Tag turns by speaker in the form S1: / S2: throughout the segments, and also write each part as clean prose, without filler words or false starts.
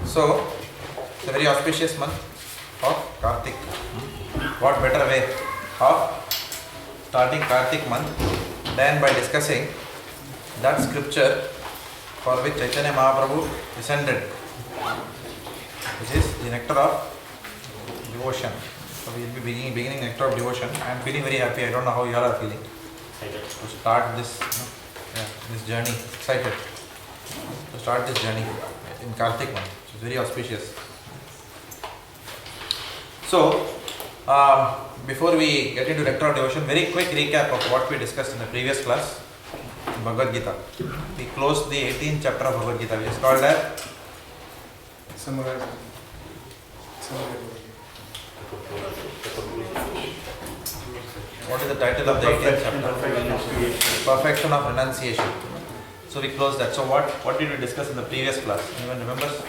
S1: So, it's a very auspicious month of Kartik. What better way of starting Kartik month than by discussing that scripture for which Chaitanya Mahaprabhu descended, which is the Nectar of Devotion. So we will be beginning Nectar of Devotion. I am feeling very happy. I don't know how you all are feeling to start this this journey. Excited to start this journey in Kartik month. It's very auspicious. So before we get into Nectar of Devotion, very quick recap of what we discussed in the previous class. Bhagavad Gita. We closed the 18th chapter of Bhagavad Gita, which is called as
S2: Summarize.
S1: What is the title of the 18th chapter? Perfection of Renunciation. So we closed that. So what did we discuss in the previous class? Anyone remembers?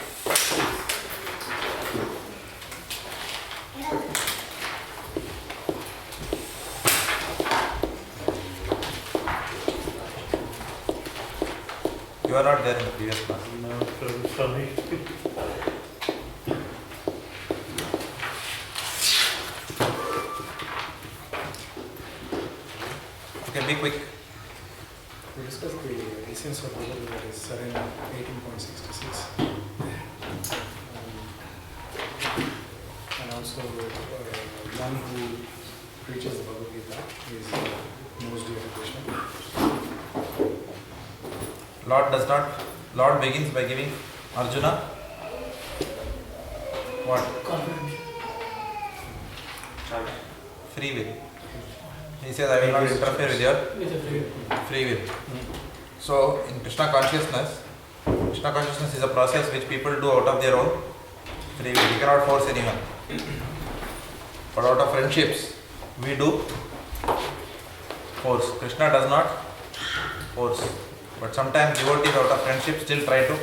S1: You are not there in the previous class.
S3: No, sorry.
S1: Okay, be quick.
S2: We discussed the essence of Bhagavad, that is surrender 18.66. And also one who preaches the Bhagavad Gita is most dear to Krishna.
S1: Lord begins by giving Arjuna what? Free will. He says, I will not interfere with your free will. So in Krishna Consciousness is a process which people do out of their own free will. We cannot force anyone. But out of friendships, we do force. Krishna does not force. But sometimes devotees out of friendship still try to.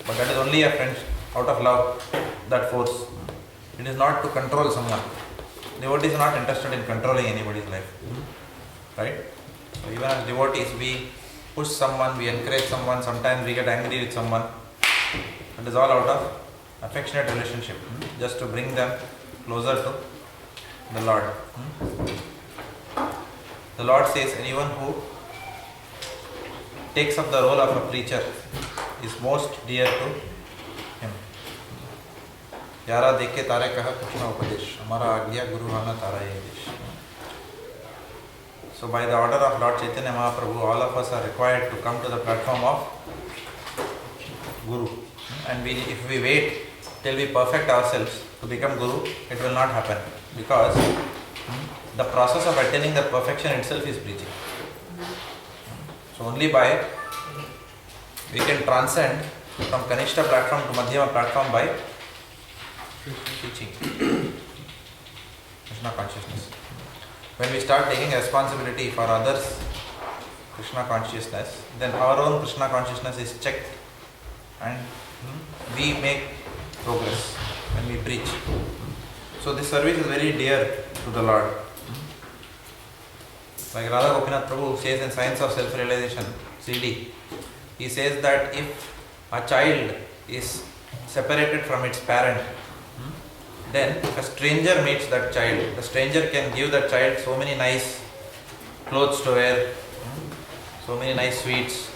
S1: But that is only a friend out of love, that force. It is not to control someone. Devotees are not interested in controlling anybody's life. Right? So even as devotees, we push someone, we encourage someone, sometimes we get angry with someone. It is all out of affectionate relationship, just to bring them closer to the Lord. The Lord says anyone who takes up the role of a preacher is most dear to him. Yara dekhe tare kaha Krishna upadesh, amara agya guru hana taraye desh. So by the order of Lord Chaitanya Mahaprabhu, all of us are required to come to the platform of Guru. And if we wait till we perfect ourselves to become Guru, it will not happen. Because the process of attaining that perfection itself is preaching. So only by we can transcend from Kanishta platform to Madhyama platform by teaching Krishna Consciousness. When we start taking responsibility for others' Krishna Consciousness, then our own Krishna Consciousness is checked and we make progress when we preach. So this service is very dear to the Lord. Like Radha Gopinath Prabhu says in Science of Self-Realization, CD, he says that if a child is separated from its parent, then if a stranger meets that child, the stranger can give that child so many nice clothes to wear, so many nice sweets,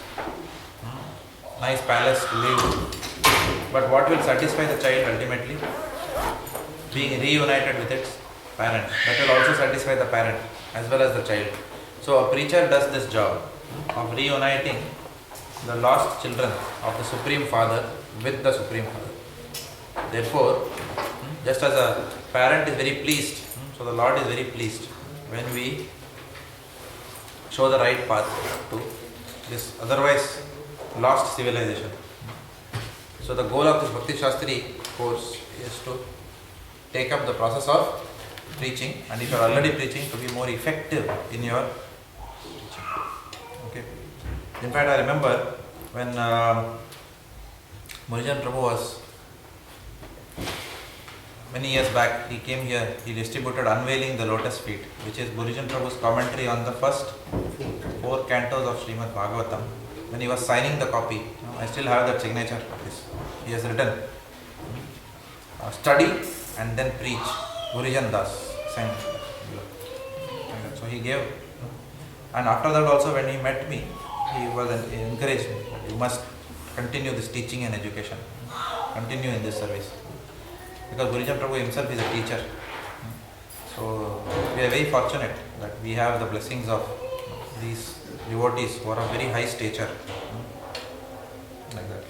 S1: nice palace to live. But what will satisfy the child ultimately? Being reunited with its parent. That will also satisfy the parent as well as the child. So a preacher does this job of reuniting the lost children of the Supreme Father with the Supreme Father. Therefore, just as a parent is very pleased, so the Lord is very pleased when we show the right path to this otherwise lost civilization. So the goal of this Bhakti Shastri course is to take up the process of preaching, and if you are already preaching, to be more effective in your preaching. Okay. In fact, I remember when Murugan Prabhu was many years back, he came here, he distributed Unveiling the Lotus Feet, which is Murugan Prabhu's commentary on the first 4 cantos of Srimad Bhagavatam. When he was signing the copy, I still have that signature. he has written, study and then preach. Gurijan Das sent. So he gave, and after that also when he met me, he encouraged me, you must continue this teaching and education, continue in this service. Because Gurijan Prabhu himself is a teacher. So we are very fortunate that we have the blessings of these devotees who are of very high stature, like that.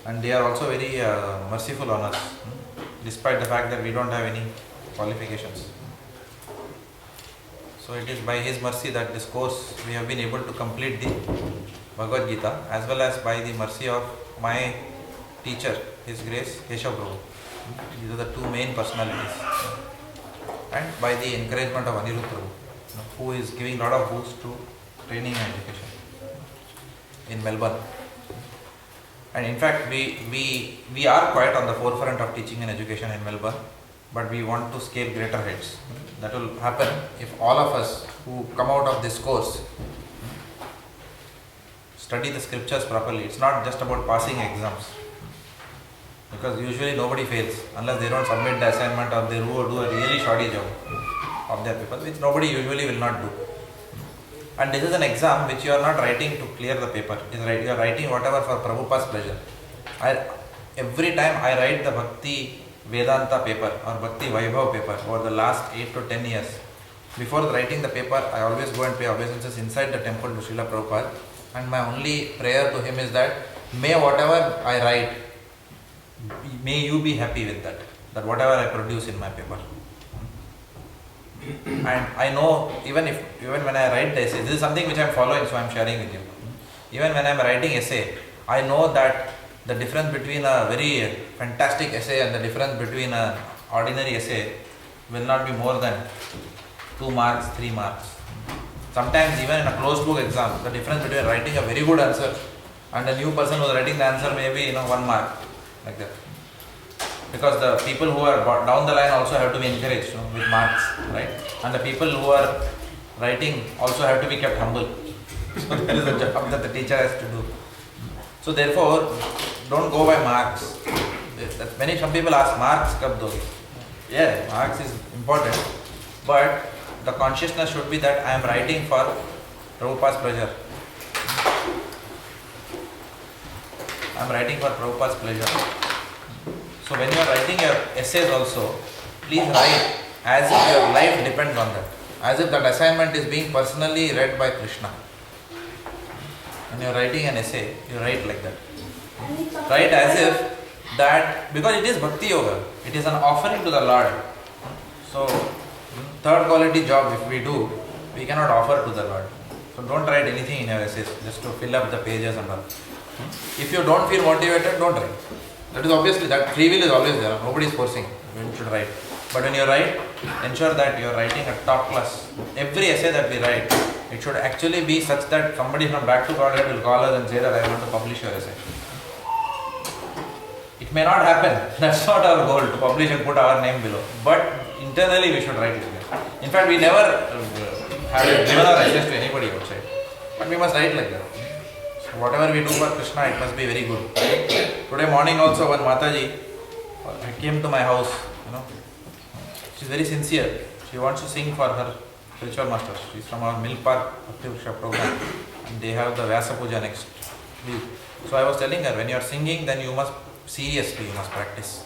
S1: And they are also very merciful on us, despite the fact that we don't have any qualifications. So it is by His mercy that this course we have been able to complete the Bhagavad Gita, as well as by the mercy of my teacher, His Grace Keshav Prabhu. These are the two main personalities. And by the encouragement of Anirudh Prabhu, who is giving a lot of boost to training and education in Melbourne. And in fact, we are quite on the forefront of teaching and education in Melbourne, but we want to scale greater heights. That will happen if all of us who come out of this course study the scriptures properly. It's not just about passing exams, because usually nobody fails unless they don't submit the assignment or they do a really shoddy job of their paper, which nobody usually will not do. And this is an exam which you are not writing to clear the paper. You are writing whatever for Prabhupada's pleasure. Every time I write the Bhaktivedanta paper or Bhakti Vaibhav paper over the last 8 to 10 years, before writing the paper, I always go and pay obeisances inside the temple to Srila Prabhupada, and my only prayer to him is that may whatever I write, may you be happy with that whatever I produce in my paper. And I know even when I write the essay, this is something which I am following, so I am sharing with you. Even when I am writing essay, I know that the difference between a very fantastic essay and the difference between an ordinary essay will not be more than 2 marks, 3 marks. Sometimes even in a closed book exam, the difference between writing a very good answer and a new person who is writing the answer may be 1 mark, like that. Because the people who are down the line also have to be encouraged with marks, right? And the people who are writing also have to be kept humble. So that is the job that the teacher has to do. So therefore, don't go by marks. Some people ask, marks kab doge? Yeah, marks is important, but the consciousness should be that I am writing for Prabhupada's pleasure. I am writing for Prabhupada's pleasure. So when you are writing your essays also, please write as if your life depends on that. As if that assignment is being personally read by Krishna. When you are writing an essay, you write like that. Write as if that, because it is Bhakti Yoga, it is an offering to the Lord. So, third quality job if we do, we cannot offer to the Lord. So don't write anything in your essays just to fill up the pages and all. If you don't feel motivated, don't write. That is obviously, that free will is always there. Nobody is forcing you should write. But when you write, ensure that you are writing a top class. Every essay that we write, it should actually be such that somebody from back to Godhead will call us and say that I want to publish your essay. It may not happen. That's not our goal, to publish and put our name below. But internally we should write it again. In fact, we never have given our essays to anybody outside. But we must write like that. So whatever we do for Krishna, it must be very good. Today morning also, one Mataji came to my house. She is very sincere. She wants to sing for her spiritual master. She is from our Mill Park Bhaktivedanta program, and they have the Vyasa Puja next week. So I was telling her, when you are singing, then you must practice.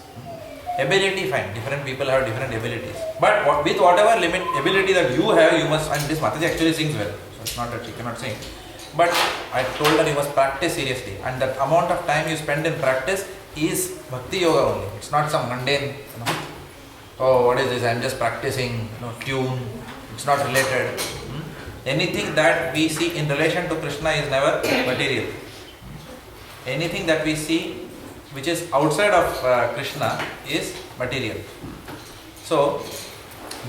S1: Ability, fine. Different people have different abilities. But with whatever ability that you have, you must, and this Mataji actually sings well. So it's not that she cannot sing. But I told her you must practice seriously. And that amount of time you spend in practice is Bhakti Yoga only. It's not some mundane, oh, what is this? I am just practicing, tune. It's not related. Anything that we see in relation to Krishna is never material. Anything that we see which is outside of Krishna is material. So,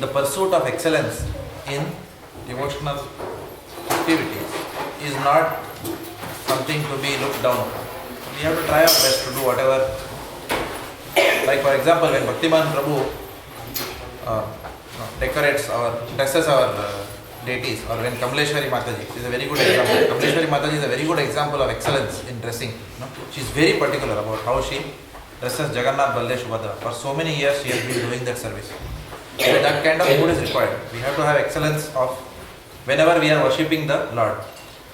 S1: the pursuit of excellence in devotional activities is not something to be looked down upon. We have to try our best to do whatever. Like for example, when Bhaktiman Prabhu decorates or dresses our deities, or when Kamleshwari Mataji is a very good example. Kamleshwari Mataji is a very good example of excellence in dressing. She is very particular about how she dressed as Jagannath, Baldev, Subhadra. For so many years, she has been doing that service. So that kind of mood is required. We have to have excellence of whenever we are worshipping the Lord.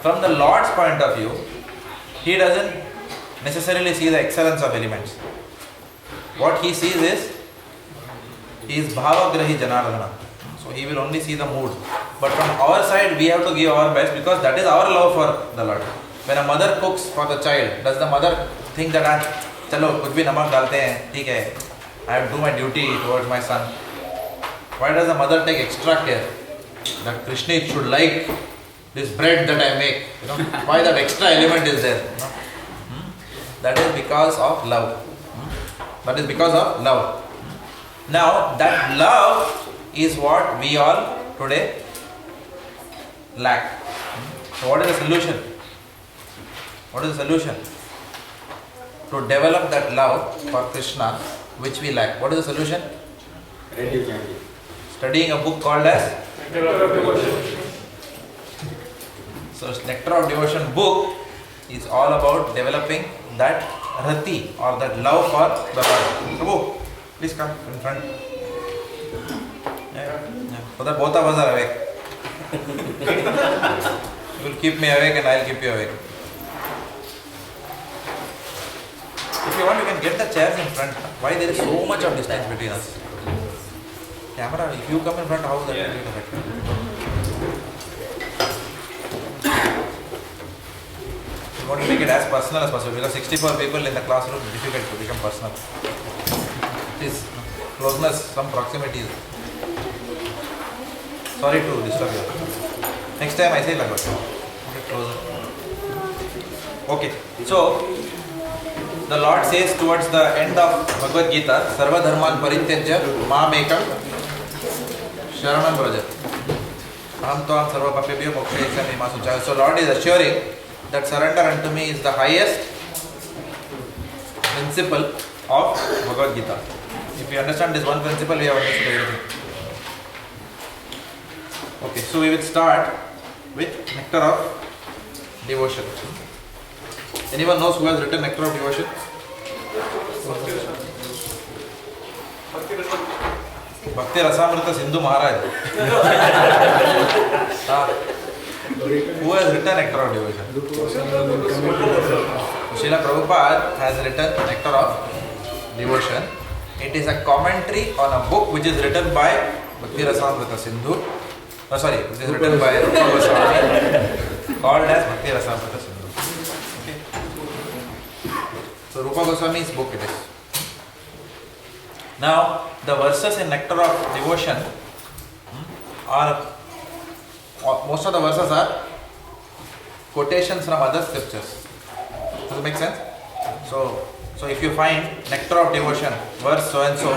S1: From the Lord's point of view, He doesn't necessarily see the excellence of elements. What He sees is, He is Bhavagrahi Janardhana. So He will only see the mood. But from our side, we have to give our best because that is our love for the Lord. When a mother cooks for the child, does the mother think that, chalo, kuch bhi namak dalte hain, theek hai, I have to do my duty towards my son? Why does the mother take extra care? That Krishna should like this bread that I make. Why that extra element is there? That is because of love. That is because of love. Now, that love is what we all today lack. So, what is the solution? What is the solution? To develop that love for Krishna, which we lack. What is the solution? Studying a book called as
S3: Nectar of Devotion.
S1: So, Nectar of Devotion book is all about developing that rati or that love for the Lord. Prabhu, please come in front. So that both of us are awake. You will keep me awake and I will keep you awake. If you want, you can get the chairs in front. Why there is so much of distance between us? Camera, if you come in front, how that will be affected? You want to make it as personal as possible because 64 people in the classroom is difficult to become personal. Please, closeness, some proximity. Sorry to disturb you. Next time I say like that. Okay, closer. Okay, so the Lord says towards the end of Bhagavad Gita, Sarva Dharman Parityajya Mamekam Sharanam Vraja. Aham Tvam Sarva Papebhyo Mokshayasami Masuchaya. So Lord is assuring that surrender unto me is the highest principle of Bhagavad Gita. If you understand this one principle, we have understood everything. Okay, so we will start with Nectar of Devotion. Anyone knows who has written Nectar of Devotion? Bhakti Rasamrita Sindhu Maharaj. Who has written Nectar of Devotion? Srila Prabhupada has written Nectar of Devotion. It is a commentary on a book which is written by Bhakti Rasamrita Sindhu. It is written by Rupa Goswami called as Bhakti Rasamrita Sindhu. So Rupa Goswami's book it is. Now the verses in Nectar of Devotion are, most of the verses are quotations from other scriptures. Does it make sense? So if you find Nectar of Devotion, verse so and so,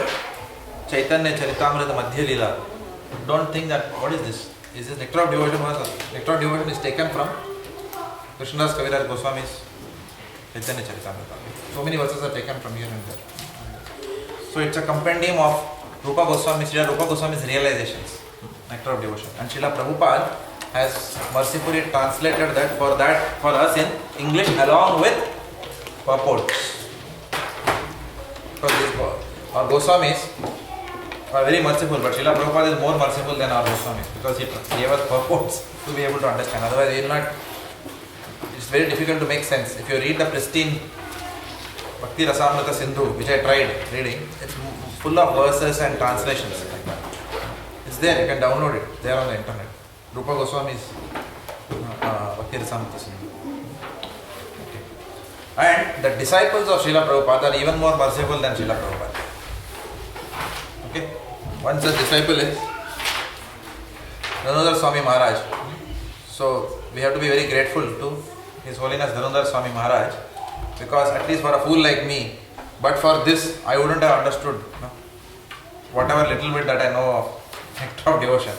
S1: Chaitanya Charitamrita Madhya Lila, don't think that what is this? Is this Nectar of Devotion verse? Nectar of Devotion is taken from Krishnadas Kaviraj Goswami's Chaitanya Charitamrita. So many verses are taken from here and there. So it's a compendium of Rupa Goswami, Srila Rupa Goswami's realizations, Nectar of Devotion. And Srila Prabhupada has mercifully translated that for us in English along with purports. Because our Goswamis are very merciful, but Srila Prabhupada is more merciful than our Goswamis because he gave us purports to be able to understand. Otherwise, we will not. It's very difficult to make sense. If you read the pristine Bhakti Rasamrita Sindhu, which I tried reading, it's full of verses and translations like that. It's there, you can download it, there on the internet. Rupa Goswami's Bhakti Rasamrita Sindhu. Okay. And the disciples of Srila Prabhupada are even more merciful than Srila Prabhupada. Okay. One such disciple is Dhanurdara Swami Maharaj. So we have to be very grateful to His Holiness Dhanurdara Swami Maharaj, because at least for a fool like me, but for this I wouldn't have understood whatever little bit that I know of Nectar of Devotion.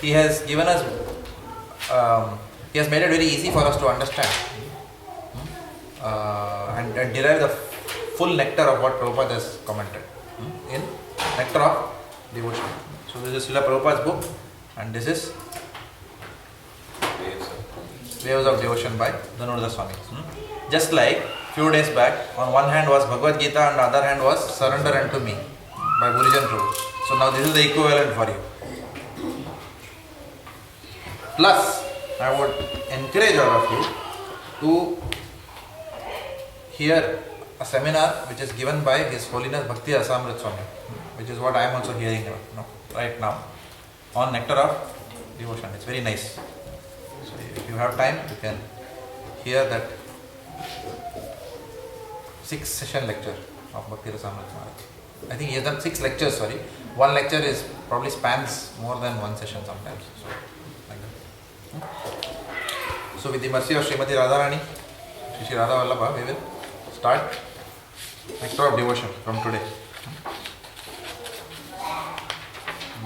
S1: He has given us, he has made it very easy for us to understand and derive the full nectar of what Prabhupada has commented in Nectar of Devotion. So this is Srila Prabhupada's book and this is Waves of Devotion by Dhanurdara Swami. Just like few days back. On one hand was Bhagavad Gita and the other hand was Surrender Unto Me by Gurujan Prabhu. So now this is the equivalent for you. Plus, I would encourage all of you to hear a seminar which is given by His Holiness Bhaktivedanta Swami, which is what I am also hearing right now, on Nectar of Devotion. It's very nice. So if you have time, you can hear that 6-session lecture of Bhaktivedanta Swami Prabhupada. I think he has done 6 lectures, sorry. One lecture is probably spans more than one session sometimes. So, like that. So with the mercy of Srimati Radharani, Shri Radha Vallabha, we will start Nectar of Devotion from today.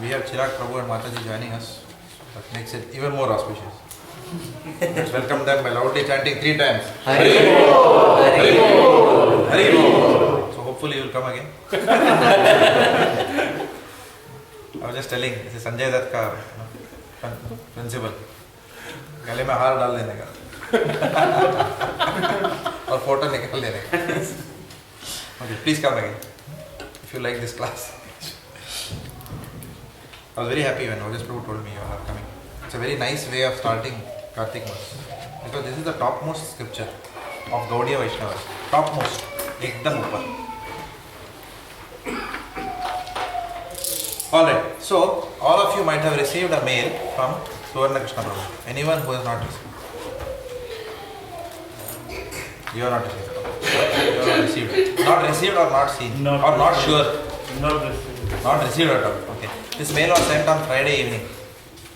S1: We have Chirag Prabhu and Mataji joining us. That makes it even more auspicious. Let's welcome them by loudly chanting 3 times. Hari Bol! Hari Bol! Hari Bol! So hopefully you will come again. I was just telling, this is Sanjay Dutt ka principle. गले में हार डाल देने का और photo निकाल देने का. Okay, please come again if you like this class. I was very happy when Ojas Prabhu told me you are coming. It's a very nice way of starting Kartik Mas, because this is the topmost scripture of Gaudiya Vaishnavas. Topmost, ekdam upar. Alright, so all of you might have received a mail from Krishna Prabhu. Anyone who has not received? You are not received. You are not received. Not received or not seen?
S3: Not
S1: or not
S3: received.
S1: sure?
S3: Not received.
S1: Not received at all. Okay. This mail was sent on Friday evening.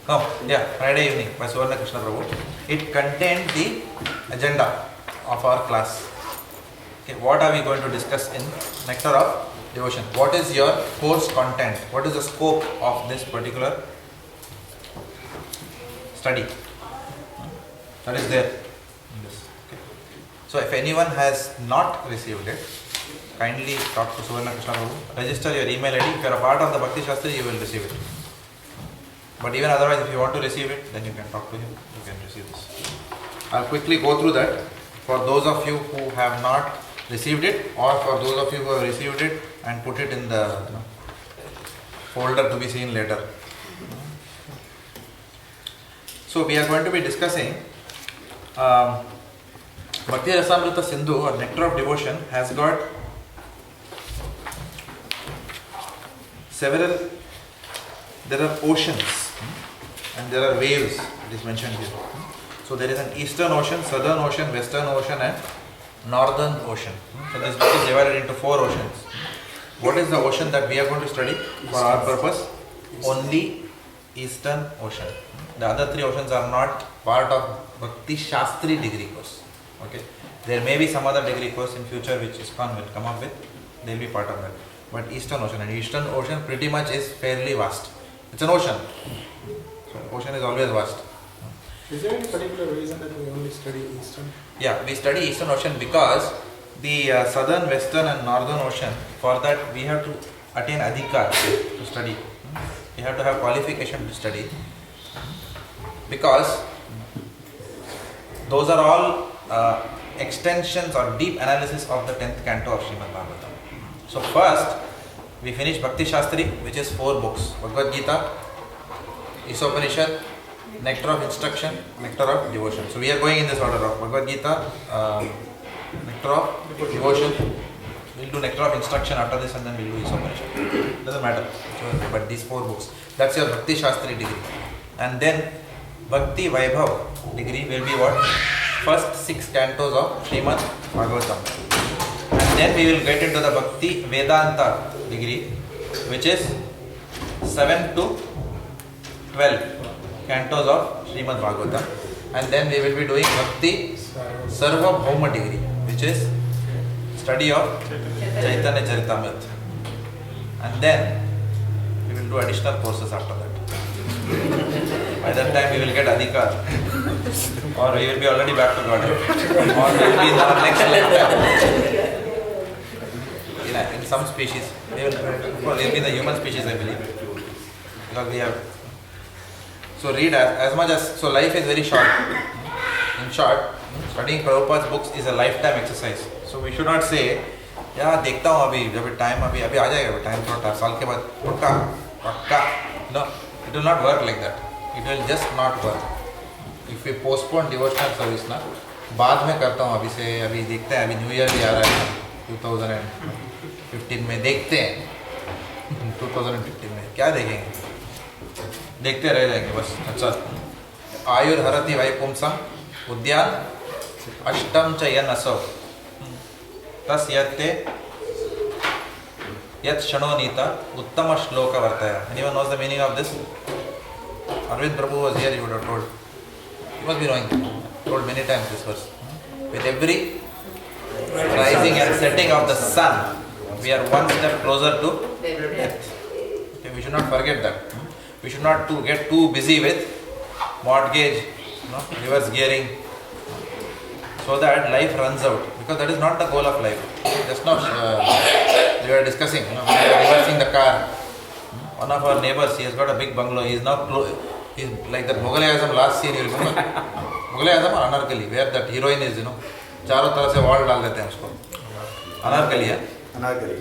S1: No, yeah, Friday evening by Krishna Prabhu. It contained the agenda of our class. Okay, what are we going to discuss in Nectar of Devotion? What is your course content? What is the scope of this particular study? That is there in this. Okay. So if anyone has not received it, kindly talk to Krishna Prabhu. Register your email ID. If you are a part of the Bhakti Sastri, you will receive it. But even otherwise, if you want to receive it, then you can talk to him. You can receive this. I'll quickly go through that. For those of you who have not received it, or for those of you who have received it and put it in the folder to be seen later. So we are going to be discussing Bhakti Rasamrita Sindhu or Nectar of Devotion has got several, there are oceans and there are waves, it is mentioned here. So there is an Eastern Ocean, Southern Ocean, Western Ocean and Northern Ocean. So this book is divided into 4 oceans. What is the ocean that we are going to study for our purpose? Only Eastern Ocean. The other 3 oceans are not part of Bhakti Shastri degree course. Okay. There may be some other degree course in future which ISKCON will come up with. They will be part of that. But Eastern Ocean, and Eastern Ocean pretty much is fairly vast. It's an ocean. So ocean is always vast.
S2: Is there any particular reason that we only study Eastern?
S1: Yeah, we study Eastern Ocean because the Southern, Western and Northern Ocean, for that we have to attain adhikar to study. We have to have qualification to study. Because those are all extensions or deep analysis of the 10th canto of Srimad Bhagavatam. So first, we finish Bhakti Shastri, which is 4 books. Bhagavad Gita, Isopanisad, Nectar of Instruction, Nectar of Devotion. So we are going in this order of Bhagavad Gita, Nectar of Devotion. We'll do Nectar of Instruction after this and then we'll do Isopanisad. Doesn't matter. So, but these 4 books. That's your Bhakti Shastri degree. And then Bhakti Vaibhav degree will be what? First 6 cantos of Srimad Bhagavatam. And then we will get into the Bhaktivedanta degree, which is 7 to 12 cantos of Srimad Bhagavatam. And then we will be doing Bhakti Sarvabhauma degree, which is study of Chaitanya Charitamrita. And then we will do additional courses after that. By that time we will get adhikar, or we will be already back to Godhead, or we will be in our next lifetime. In some species, we will be the human species, I believe, because we have. So read as much as, so life is very short. In short, studying Prabhupada's books is a lifetime exercise. So we should not say, yeah, देखता हूँ अभी जब time अभी आ जाएगा time थोड़ा साल के बाद पक्का. No, it will not work like that. It will just not work. If we postpone devotional service ना, बाद में करता हूँ अभी देखते हैं अभी न्यू ईयर भी आ रहा है 2015 में देखते हैं 2015 में क्या देखेंगे देखते रह जाएंगे बस. अच्छा आयुर्हरति वै पुंसम् उद्यान अष्टम च यन् असौ तस् यत्ते यत् शृणोनीता उत्तम श्लोक वर्तया. Anyone knows the meaning of this? Arvind Prabhu was here, he would have told. He must be knowing. Told many times this verse. With every rising and setting of the sun, we are one step closer to death. Okay, we should not forget that. We should not get too busy with mortgage, reverse gearing, so that life runs out. Because that is not the goal of life. Just now we were discussing, we are reversing the car. One of our neighbors, he has got a big bungalow. He is now he's like that Mughal-e-Azam last scene, you remember? Mughal-e-Azam or Anarkali, where that heroine is, चारों तरफ से wall डाल देते हैं उसको. Anarkali, है?
S2: Anarkali.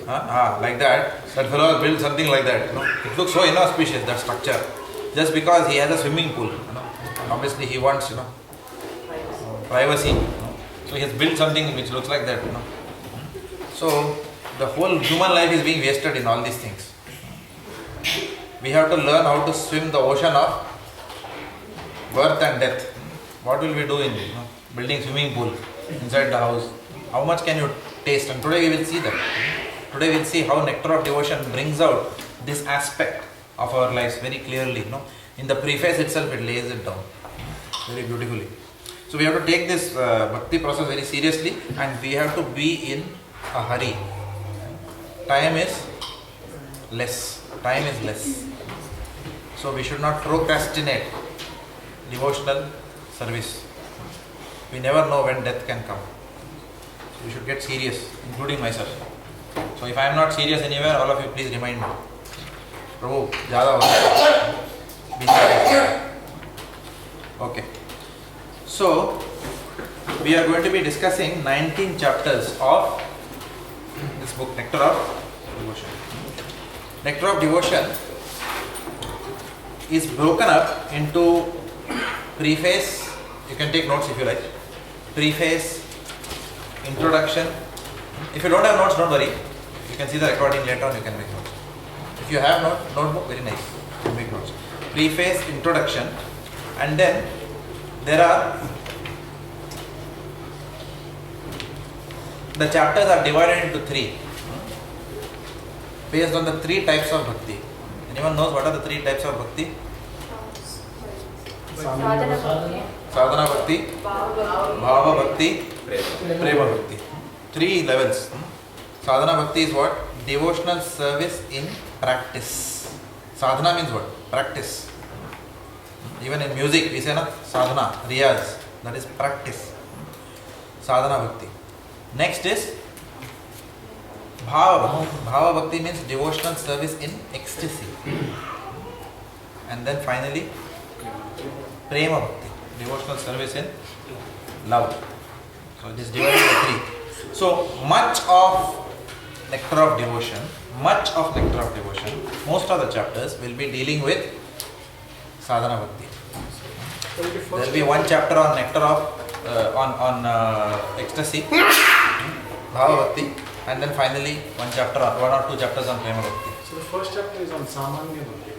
S1: Like that. That fellow has built something like that. It looks so inauspicious, that structure. Just because he has a swimming pool. Obviously he wants, privacy. So he has built something which looks like that. So the whole human life is being wasted in all these things. We have to learn how to swim the ocean of birth and death. What will we do in building swimming pool inside the house? How much can you taste? And today we will see that. Today we will see how Nectar of Devotion brings out this aspect of our lives very clearly. In the preface itself it lays it down very beautifully. So we have to take this bhakti process very seriously, and we have to be in a hurry. Time is less. So we should not procrastinate devotional service. We never know when death can come. So we should get serious, including myself. So if I am not serious anywhere, all of you please remind me. Prabhu, zyada ho gaya. Be serious. Okay. So we are going to be discussing 19 chapters of this book, Nectar of Devotion. Nectar of Devotion is broken up into preface. You can take notes if you like. Preface, introduction. If you don't have notes, don't worry. You can see the recording later on, you can make notes. If you have notebook, very nice. You can make notes. Preface, introduction, and then there are the chapters are divided into 3 based on the 3 types of bhakti. Anyone knows what are the 3 types of bhakti? Sadhana bhakti, bhava bhakti, prema bhakti. 3 levels. Sadhana bhakti is what? Devotional service in practice. Sadhana means what? Practice. Even in music we say na sadhana, riyaz, that is practice. Sadhana bhakti. Next is bhava bhakti. Bhava bhakti means devotional service in ecstasy. And then finally prema bhakti, devotional service in love. So it is divided into 3. So much of Nectar of Devotion, most of the chapters will be dealing with sadhana bhakti. There will be one chapter on nectar of ecstasy, bhava bhakti, and then finally one or two chapters on prema bhakti.
S2: So the first chapter is on Samanya Bhakti.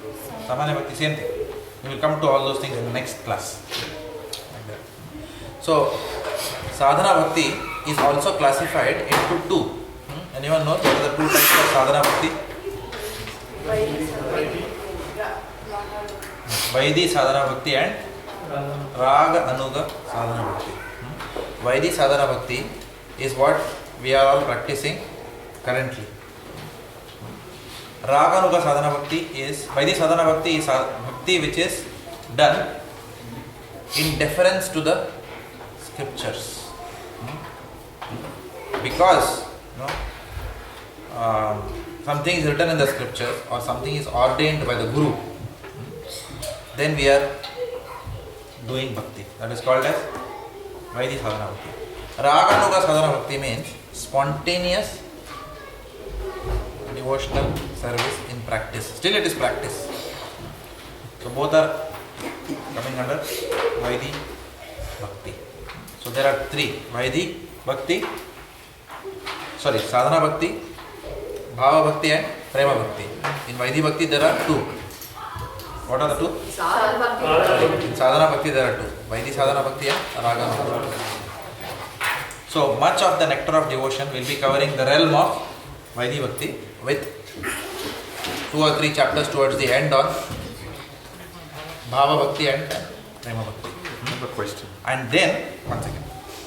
S1: Samanya bhakti, same thing. We will come to all those things in the next class. Like that. So sadhana bhakti is also classified into 2. Anyone knows what are the 2 types of sadhana bhakti? Vaidhi sadhana bhakti and Raga Anuga sadhana bhakti. Vaidhi sadhana bhakti is what we are all practicing currently. Raga Anuga sadhana bhakti is, Vaidhi sadhana bhakti is bhakti which is done in deference to the scriptures. Because something is written in the scriptures or something is ordained by the Guru, then we are doing bhakti. That is called as Vaidhi sadhana bhakti. Raganuga sadhana bhakti means spontaneous devotional service in practice. Still it is practice. So both are coming under Vaidhi Bhakti. So there are three: Vaidhi Bhakti, Sadhana Bhakti, Bhava Bhakti and Prema Bhakti. In Vaidhi Bhakti there are two. What are the two?
S4: Sadhana Bhakti.
S1: In Sadhana Bhakti there are two: Vaidhi Sadhana Bhakti and Raga. So much of the Nectar of Devotion will be covering the realm of Vaidhi Bhakti with 2 or 3 chapters towards the end on Bhava Bhakti and Prema Bhakti.
S5: I have a question.
S1: And then, one second.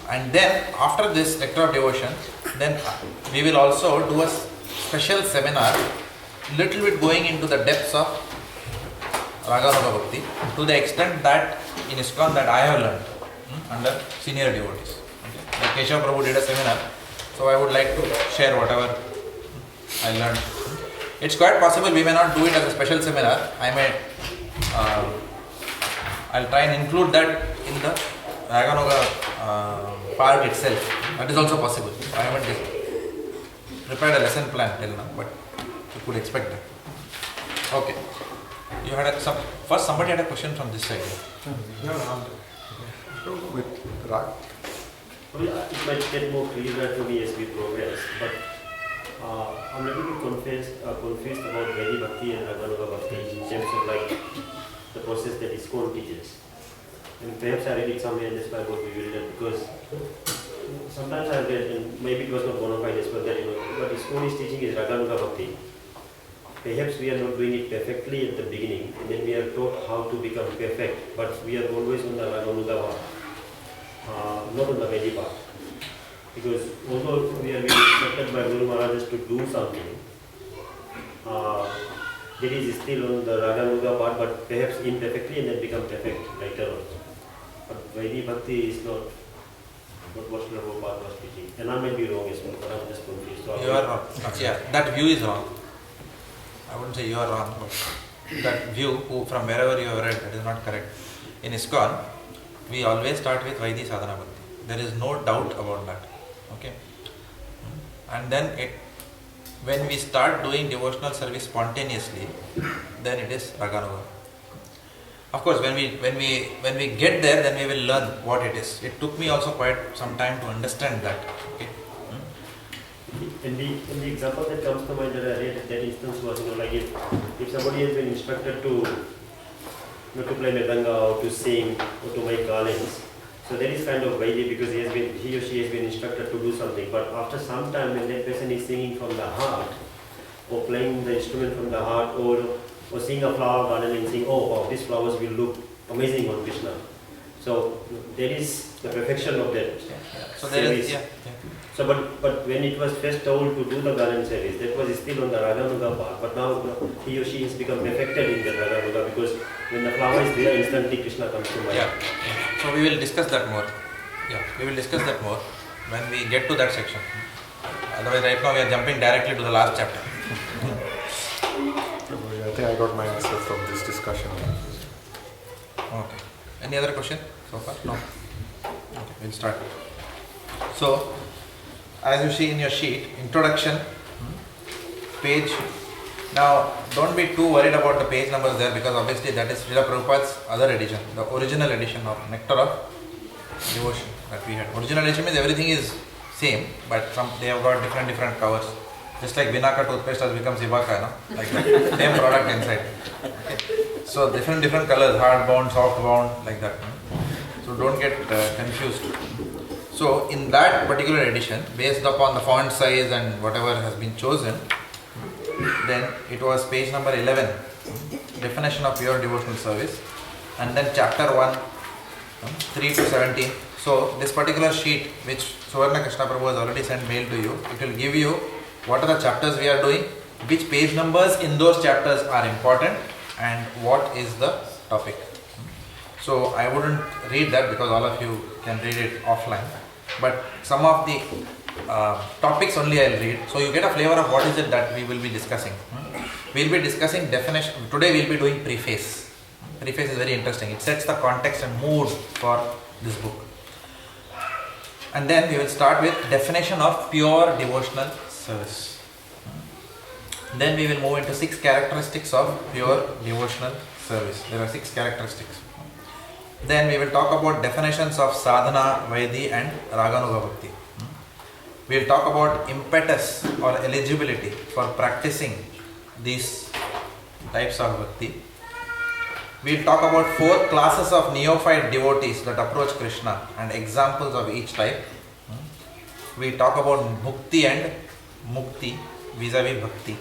S1: And then after this Nectar of Devotion, then we will also do a special seminar, little bit going into the depths of Raganuga Bhakti, to the extent that in ISKCON that I have learned under senior devotees. Okay. Like Keshav Prabhu did a seminar, so I would like to share whatever I learned. It's quite possible we may not do it as a special seminar. I'll try and include that in the Raganuga part itself. That is also possible. I haven't prepared a lesson plan till now, but you could expect that. Okay. You had first somebody had a question from this side.
S5: With Rag,
S6: Well, it might get more clearer to me as we progress, but I'm a little bit confused about Vaidhi Bhakti and Raganuga Bhakti in terms of like the process that ISKCON teaches. And perhaps I read it somewhere and that's why I got bewildered, because sometimes I read, and maybe it was not bona fides, but that what ISKCON is teaching is Raganuga Bhakti. Perhaps we are not doing it perfectly at the beginning, and then we are taught how to become perfect, but we are always on the Raganuga part, not on the Vaidhi part. Because although we are being instructed by Guru Maharajas to do something, it is still on the Raganuga part, but perhaps imperfectly and then become perfect later on. But Vaidhi Bhakti is not what Prabhupada was teaching. And I may be wrong as well, but I'm just confused. So
S1: You are wrong. Yeah, that view is wrong. I wouldn't say you are wrong, but that view, from wherever you have read, that is not correct. In ISKCON, we always start with Vaidhi Sadhana Bhakti. There is no doubt about that. Okay. And then when we start doing devotional service spontaneously, then it is Raganuga. Of course, when we get there, then we will learn what it is. It took me also quite some time to understand that. Okay.
S6: And the example that comes to mind that I read at that instance was, like if somebody has been instructed to play Mridanga or to sing or to make garlands, so that is kind of Vaidhi because he or she has been instructed to do something. But after some time, when that person is singing from the heart or playing the instrument from the heart or seeing a flower garden and saying, oh wow, these flowers will look amazing on Krishna. So that is the perfection of that
S1: So there
S6: service.
S1: is,
S6: So but when it was first told to do the garland service, that was still on the Raganuga part. But now he or she has become perfected in the Raganuga because when the flower is there, instantly Krishna comes to mind.
S1: Yeah. So we will discuss that more. Yeah, we will discuss that more when we get to that section. Otherwise, right now we are jumping directly to the last chapter.
S5: I think I got my answer from this discussion.
S1: Okay. Any other question so far? No. Okay, we'll start. So, as you see in your sheet, introduction, page. Now, don't be too worried about the page numbers there because obviously that is Srila Prabhupada's other edition, the original edition of Nectar of Devotion that we had. Original edition means everything is same, but they have got different covers. Just like Vinaka toothpaste has become Sivaka, no? Like that. Same product inside. Okay. So different colors, hard bound, soft bound, like that. So don't get confused. So in that particular edition, based upon the font size and whatever has been chosen, then it was page number 11, definition of pure devotional service, and then chapter 1, 3 to 17. So this particular sheet, which Suvarna Krishna Prabhu has already sent mail to you, it will give you what are the chapters we are doing, which page numbers in those chapters are important, and what is the topic. So I wouldn't read that because all of you can read it offline, but some of the topics only I'll read, so you get a flavor of what is it that we will be discussing. We'll be discussing definition. Today we'll be doing preface. Preface is very interesting. It sets the context and mood for this book. And then we will start with definition of pure devotional service. Then we will move into 6 characteristics of pure devotional service. There are 6 characteristics. Then we will talk about definitions of sadhana, vaidhi and raganuga bhakti. We will talk about impetus or eligibility for practicing these types of bhakti. We will talk about 4 classes of neophyte devotees that approach Krishna and examples of each type. We will talk about bhukti and mukti vis-a-vis bhakti.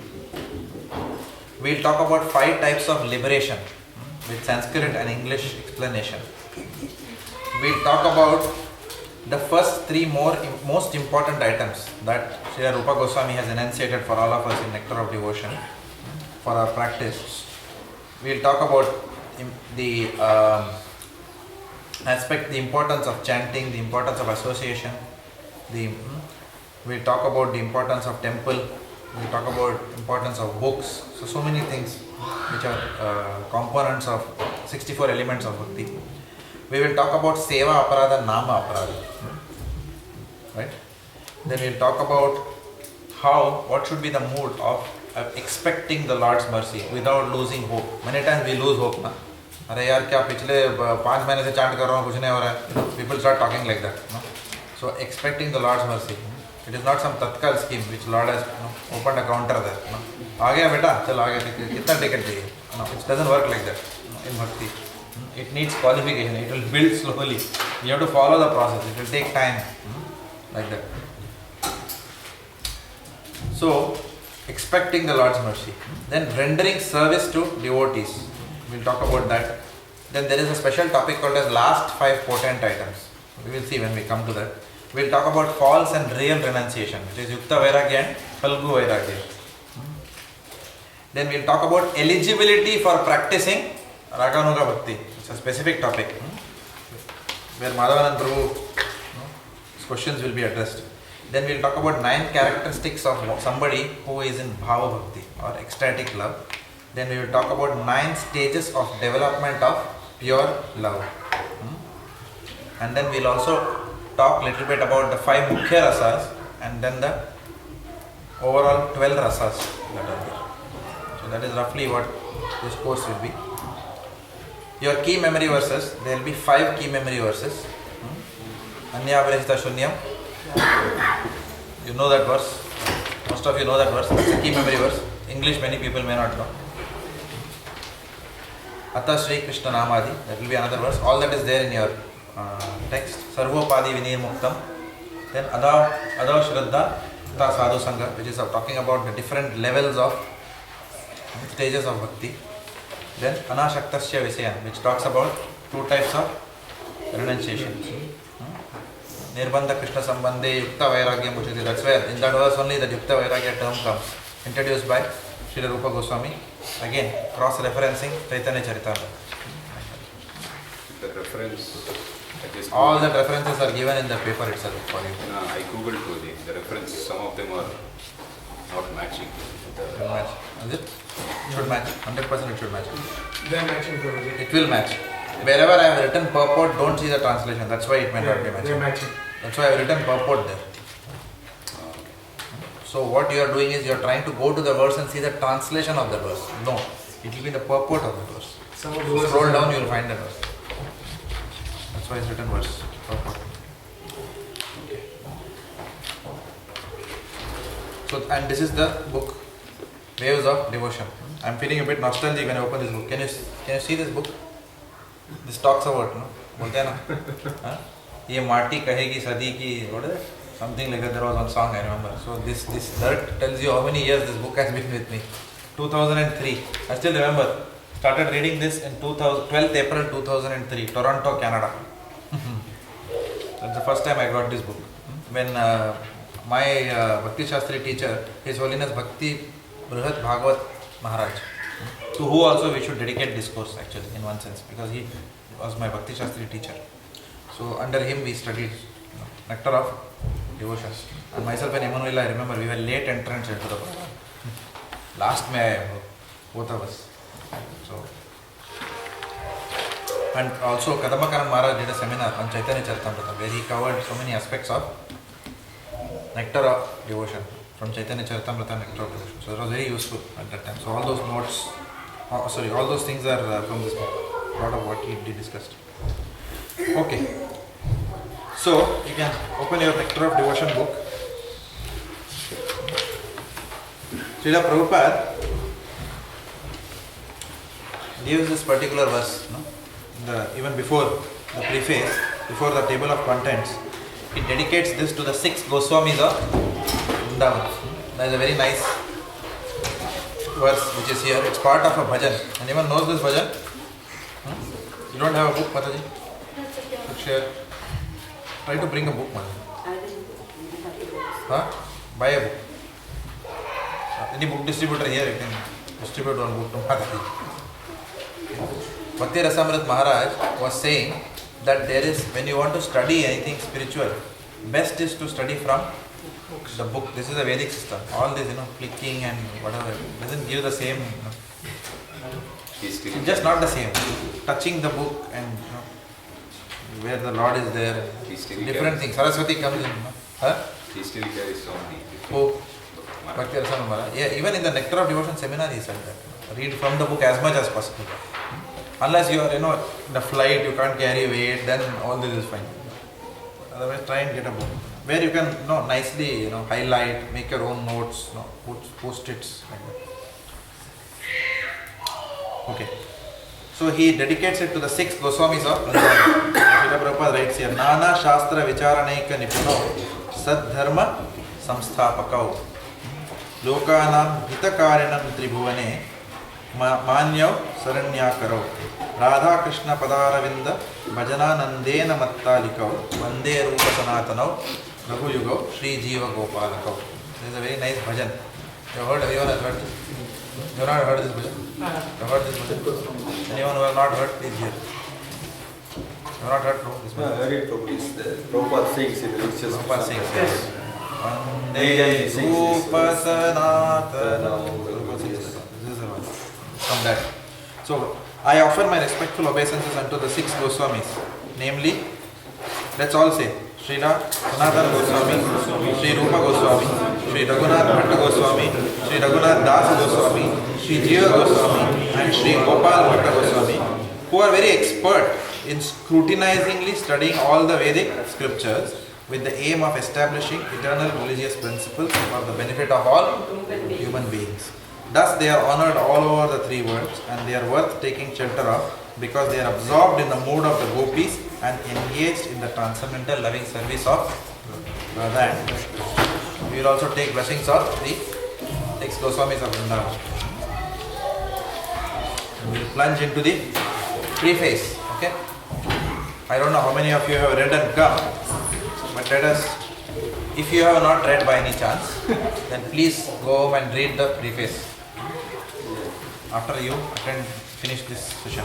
S1: We will talk about 5 types of liberation with Sanskrit and English explanation. We will talk about the first 3 most important items that Srila Rupa Goswami has enunciated for all of us in Nectar of Devotion for our practice. We will talk about the the importance of chanting, the importance of association. We will talk about the importance of temple. We will talk about importance of books. So many things which are components of 64 elements of bhakti. We will talk about seva aparada, nama aparada. Right? Then we will talk about what should be the mood of expecting the Lord's mercy without losing hope. Many times we lose hope. Na? अरे यार क्या पिछले 5 महीने से chant कर रहा हूँ कुछ नहीं हो रहा है. People start talking like that. No? So expecting the Lord's mercy. It is not some tatkal scheme which Lord has opened a counter there. No? आ गया बेटा चल आ गया कितना टिकट चाहिए. No, it doesn't work like that in bhakti. It needs qualification. It will build slowly. You have to follow the process. It will take time. Like that. So expecting the Lord's mercy. Then rendering service to devotees. We'll talk about that. Then there is a special topic called as last 5 potent items. We will see when we come to that. We'll talk about false and real renunciation, which is Yukta Vairagya and Phalgu Vairagya. Then we'll talk about eligibility for practicing Raganuga Bhakti. It's a specific topic where Madhavanand Prabhu questions will be addressed. Then we'll talk about 9 characteristics of somebody who is in Bhava Bhakti or ecstatic love. Then we will talk about 9 stages of development of pure love. And then we'll also talk a little bit about the 5 Mukhya Rasas and then the overall 12 Rasas that are there. So that is roughly what this course will be. Your key memory verses, there will be 5 key memory verses. Anya Avarishta Shunyam. You know that verse. Most of you know that verse. It's a key memory verse. English many people may not know. Atha Shri Krishna Namadi. That will be another verse. All that is there in your text. Sarvopadi Vinir Muktam. Then Adav Shraddha Ta Sadhu Sangha, which is talking about the different levels of stages of bhakti. Then Anashaktasya Visayan, which talks about 2 types of renunciation. Nirbandha Krishna Sambandhe Yukta Vairagya Muchati. That's where in that verse only the Yukta Vairagya term comes. Introduced by Srila Rupa Goswami. Again, cross-referencing Chaitanya Charitamrita.
S7: The reference.
S1: All the references are given in the paper itself for you.
S7: I googled the reference. Some of them are not matching.
S1: It will match. Is it? It should match. 100% it should match.
S2: They are matching for it.
S1: It will match. Wherever I have written purport, don't see the translation. That's why it may not be matching.
S2: They are matching.
S1: That's why I have written purport there. So what you are doing is you are trying to go to the verse and see the translation of the verse. No, it will be the purport of the verse. Scroll down, you will find the verse. That's why it's written verse. Purport. Okay. So, and this is the book, Waves of Devotion. I am feeling a bit nostalgic when I open this book. Can you see this book? This talks about, no? बोलते हैं ना? ये माटी कहेगी सदी की, what is it? Something like that. There was one song I remember. So this dirt tells you how many years this book has been with me. 2003. I still remember. Started reading this in 12th April 2003, Toronto, Canada. That's the first time I got this book. When my Bhakti Shastri teacher, His Holiness Bhakti Brihat Bhagavat Maharaj, to who also we should dedicate this course actually in one sense, because he was my Bhakti Shastri teacher. So under him we studied Nectar of Devotion. And myself and Emmanuel, I remember we were late entrants into the program. Last May, both of us. So And also Kadambakaran Maharaj did a seminar on Chaitanya Charitamrita where he covered so many aspects of Nectar of Devotion, from Chaitanya Charitamrita Nectar of Devotion. So it was very useful at that time. So all those notes, all those things are from this book. A lot of what he discussed. Okay. So you can open your Nectar of Devotion book. Srila Prabhupada gives this particular verse, even before the preface, before the table of contents. He dedicates this to the 6 Goswamis of Vrindavan. That is a very nice verse which is here. It's part of a bhajan. Anyone knows this bhajan? You don't have a book, Mataji? Share. Try to bring a book, Mataji. Buy a book. Any book distributor here, you can distribute one book to Mataji. Bhakti Rasamrit Maharaj was saying that there is, when you want to study anything spiritual, best is to study from the book. This is a Vedic system. All this, clicking and whatever, doesn't give the same. It's just not the same. Touching the book and where the Lord is there, different things. Saraswati comes in.
S7: He still carries so many.
S1: Who? Bhakti Rasamrit Maharaj. Yeah, even in the Nectar of Devotion seminar, he said that. Read from the book as much as possible. Unless you are, in a flight, you can't carry weight, then all this is fine. Otherwise, try and get a book where you can, nicely, highlight, make your own notes, post-its like that. Okay. So he dedicates it to the 6 Goswamis of Vrindavan. Srila Prabhupada writes here, Nana Shastra Vicharanaika Nipuno Sadharma Samsthapakau Lokanam Hitakarinam Tribhuvane Manyav Saranyakarau Radha Krishna Padaravinda Bhajana Nandena Mattalikau Vande Rupa Sanatanau Raghu Yugau Sri Jiva Gopalakau. This is a very nice bhajan. Everyone has heard this? You have not heard this bhajan? You have heard this bhajan? Anyone who has not heard, please hear. You have not heard this bhajan?
S8: I heard it from Prabhupada sings it. It's just
S1: Prabhupada sings, yes. Vande Rupa Sanatanau. This is the one. From that. So, I offer my respectful obeisances unto the 6 Goswamis, namely, let's all say, Srila Sanatana Goswami, Sri Rupa Goswami, Sri Raghunath Bhatta Goswami, Sri Raghunath Das Goswami, Sri Jiva Goswami, and Sri Gopal Bhatta Goswami, who are very expert in scrutinizingly studying all the Vedic scriptures with the aim of establishing eternal religious principles for the benefit of all human beings. Thus they are honored all over the 3 worlds, and they are worth taking shelter of because they are absorbed in the mood of the gopis and engaged in the transcendental loving service of Radha and Krishna. We will also take blessings of the 6 Goswamis of Vrindavan. We will plunge into the preface. Okay? I don't know how many of you have read and come, but let us, if you have not read by any chance, then please go home and read the preface. After you finish this session,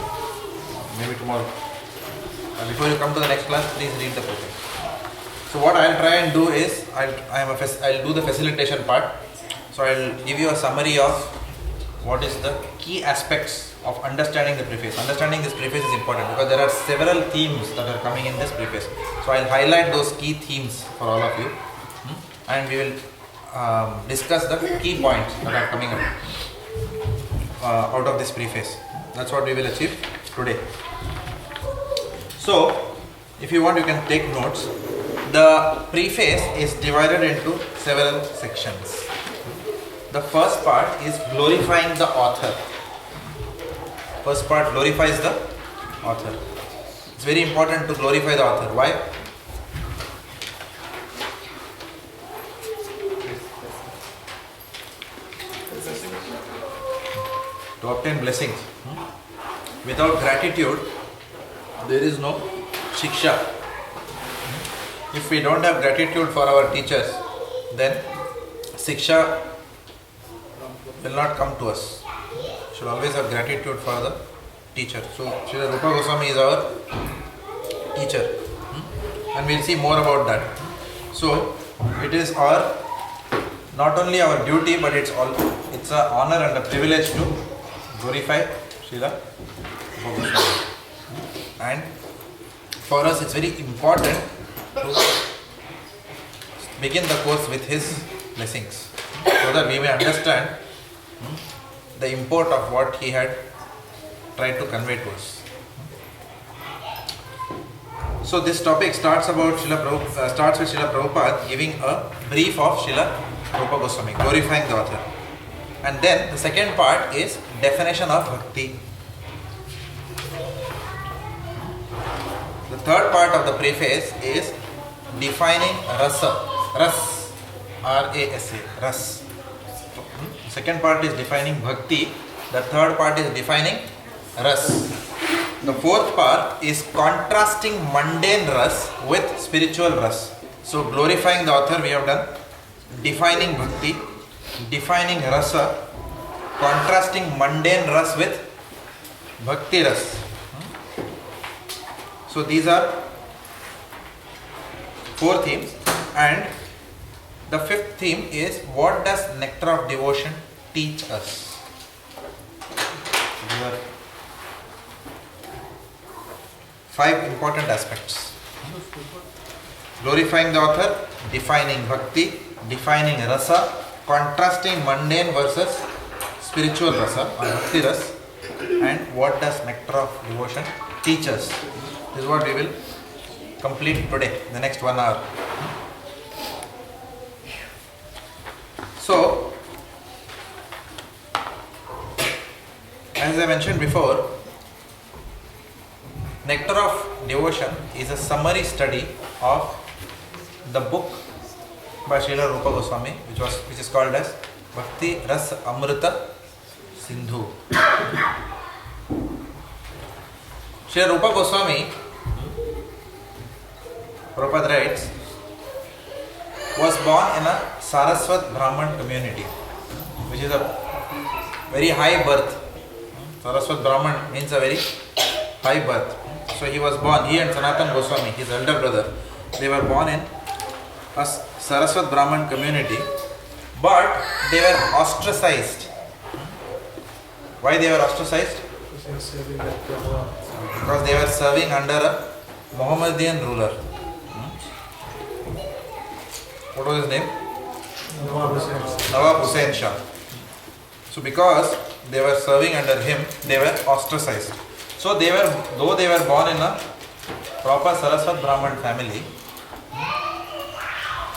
S1: maybe tomorrow. Before you come to the next class, please read the preface. So what I'll try and do is, I'll do the facilitation part. So I'll give you a summary of what is the key aspects of understanding the preface. Understanding this preface is important because there are several themes that are coming in this preface. So I'll highlight those key themes for all of you, and we will discuss the key points that are coming up out of this preface. That's what we will achieve today. So, if you want, you can take notes. The preface is divided into several sections. The first part is glorifying the author. First part glorifies the author. It's very important to glorify the author. Why? To obtain blessings. Without gratitude, there is no shiksha. If we don't have gratitude for our teachers, then shiksha will not come to us. We should always have gratitude for the teacher. So, Srila Rupa Goswami is our teacher. And we will see more about that. So, it is our, not only our duty, but it's an honor and a privilege to glorify Srila Rupa Goswami. and for us it's very important to begin the course with his blessings so that we may understand the import of what he had tried to convey to us. So this topic starts with Srila Prabhupada giving a brief of Srila Rupa Goswami, glorifying the author. And then the second part is definition of Bhakti. The third part of the preface is defining rasa. Ras, R-A-S-A, ras. Second part is defining Bhakti. The third part is defining ras. The fourth part is contrasting mundane ras with spiritual ras. So glorifying the author we have done, defining Bhakti, defining rasa, contrasting mundane ras with Bhakti ras. So these are four themes, and the fifth theme is what does Nectar of Devotion teach us? These are 5 important aspects. Glorifying the author, defining Bhakti, defining rasa, contrasting mundane versus spiritual rasa or Bhakti ras, and what does Nectar of Devotion teach us? This is what we will complete today, the next 1 hour. So, as I mentioned before, Nectar of Devotion is a summary study of the book by Srila Rupa Goswami, which is called as Bhakti Ras Amrita Sindhu. Srila Rupa Goswami, Prabhupada writes, was born in a Saraswat Brahman community, which is a very high birth. Saraswat Brahman means a very high birth. So he was born, he and Sanatan Goswami, his elder brother, they were born in a Saraswat Brahman community, but they were ostracized. Why they were ostracized? Because they were serving under a Mohammedan ruler. What was his name? Nawab Hussain Shah. So because they were serving under him, they were ostracized. So though they were born in a proper Saraswat Brahman family,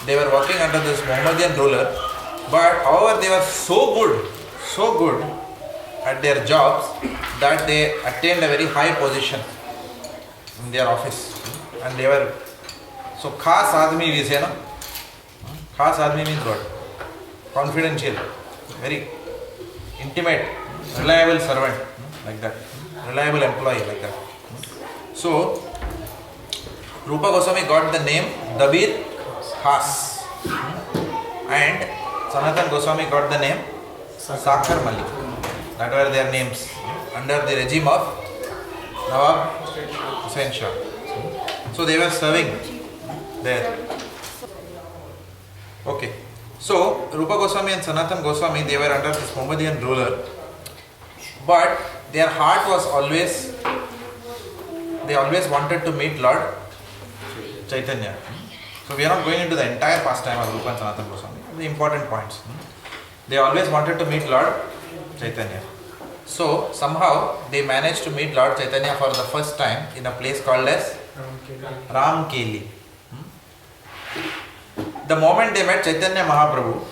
S1: they were working under this Mohammedan ruler, but however they were so good at their jobs that they attained a very high position in their office. And they were, so khas admi we say, no? Khas admi means what? Confidential, very intimate, reliable servant, like that. Reliable employee, like that. So, Rupa Goswami got the name Dabir Khas, and Sanatan Goswami got the name Sakhar Malik. That were their names under the regime of Nawab Hussain Shah. So they were serving there. Okay. So Rupa Goswami and Sanatan Goswami, they were under this Mohammedan ruler, but their heart was always, they always wanted to meet Lord Chaitanya. So we are not going into the entire pastime of Rupa and Sanatan Goswami, the important points. They always wanted to meet Lord Chaitanya. So somehow they managed to meet Lord Chaitanya for the first time in a place called as Ramkeli. The moment they met Chaitanya Mahaprabhu,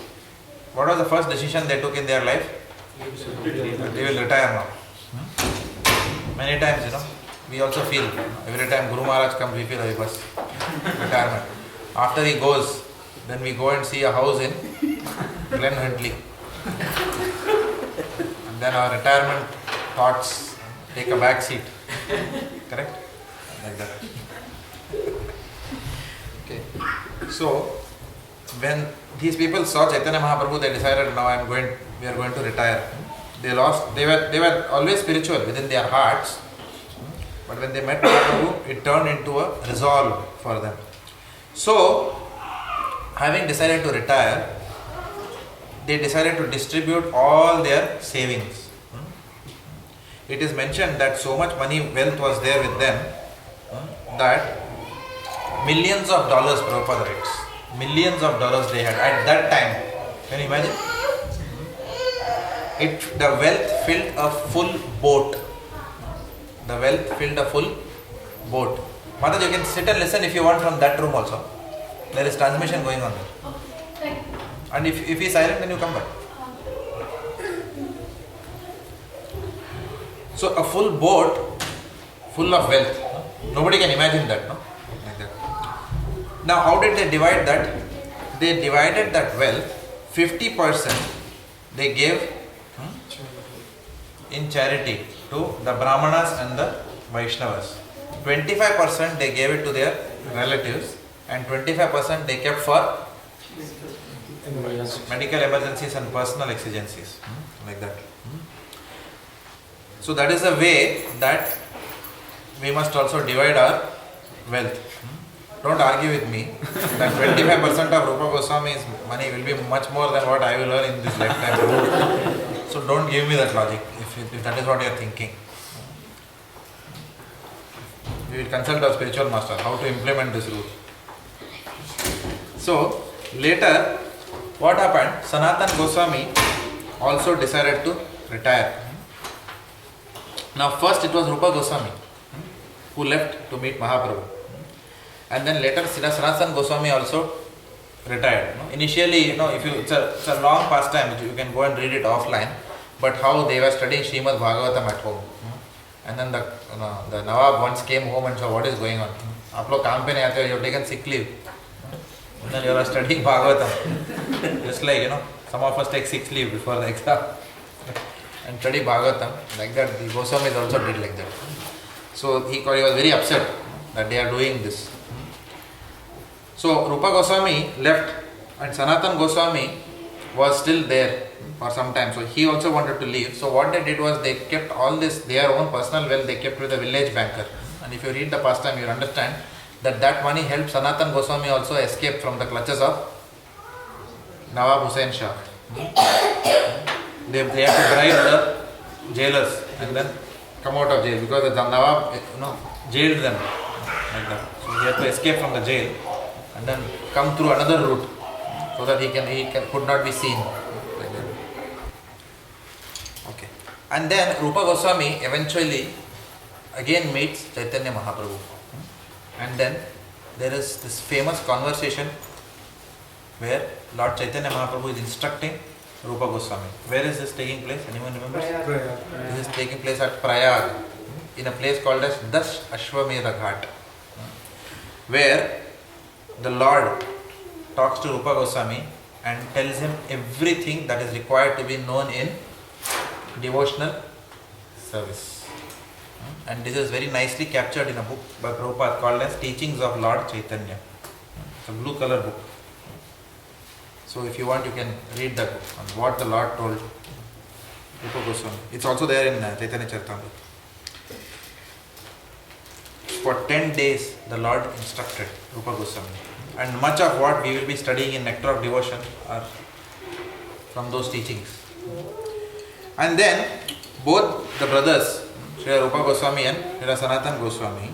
S1: what was the first decision they took in their life? They will retire now. Many times, we also feel, every time Guru Maharaj comes, we feel a bus, retirement. After he goes, then we go and see a house in Glen Huntley. And then our retirement thoughts take a back seat. Correct? Like that. Okay. So, when these people saw Chaitanya Mahaprabhu, they decided, now we are going to retire. They were always spiritual within their hearts, but when they met Mahaprabhu, it turned into a resolve for them. So, having decided to retire, they decided to distribute all their savings. It is mentioned that so much money, wealth was there with them that millions of dollars, Prabhupada writes, millions of dollars they had at that time. Can you imagine? The wealth filled a full boat. The wealth filled a full boat. Mataji, you can sit and listen if you want from that room also. There is transmission going on there. And if he is silent, then you come back. So a full boat full of wealth. Nobody can imagine that, no? Like that. Now how did they divide that? They divided that wealth, 50% they gave in charity to the Brahmanas and the Vaishnavas. 25% they gave it to their relatives and 25% they kept for medical emergencies and personal exigencies. Like that. So that is a way that we must also divide our wealth. Don't argue with me that 25% of Rupa Goswami's money will be much more than what I will earn in this lifetime. So don't give me that logic if that is what you are thinking. We will consult our spiritual master how to implement this rule. So later, what happened? Sanatana Goswami also decided to retire. Now first it was Rupa Goswami who left to meet Mahaprabhu. And then later Sanatana Goswami also retired. Initially, it's a long pastime, you can go and read it offline, but how they were studying Srimad Bhagavatam at home. And then the Nawab once came home and saw what is going on. Aap log kaam pe nahi aate ho, you have taken sick leave. And then you are studying Bhagavatam. Just like, some of us take sick leave before the exam and study Bhagavatam. Like that, the Goswamis also did like that. So he was very upset that they are doing this. So Rupa Goswami left and Sanatana Goswami was still there for some time. So he also wanted to leave. So what they did was they kept all this, their own personal wealth, they kept with a village banker. And if you read the pastime, you will understand that money helped Sanatana Goswami also escape from the clutches of Nawab Hussain Shah. They had to bribe the jailers and then come out of jail because the Nawab jailed them like that. So he had to escape from the jail and then come through another route so that he could not be seen. Like that. Okay. And then Rupa Goswami eventually again meets Chaitanya Mahaprabhu. And then there is this famous conversation where Lord Chaitanya Mahaprabhu is instructing Rupa Goswami. Where is this taking place? Anyone remembers? This is taking place at Prayag, in a place called as Das Ashwamedha Ghat, where the Lord talks to Rupa Goswami and tells him everything that is required to be known in devotional service. And this is very nicely captured in a book by Prabhupada called as Teachings of Lord Chaitanya. It's a blue color book. So if you want, you can read that book on what the Lord told Rupa Goswami. It's also there in Chaitanya Charitamrita. For 10 days, the Lord instructed Rupa Goswami. And much of what we will be studying in Nectar of Devotion are from those teachings. And then, both the brothers, Sri Rupa Goswami and Sri Sanatana Goswami,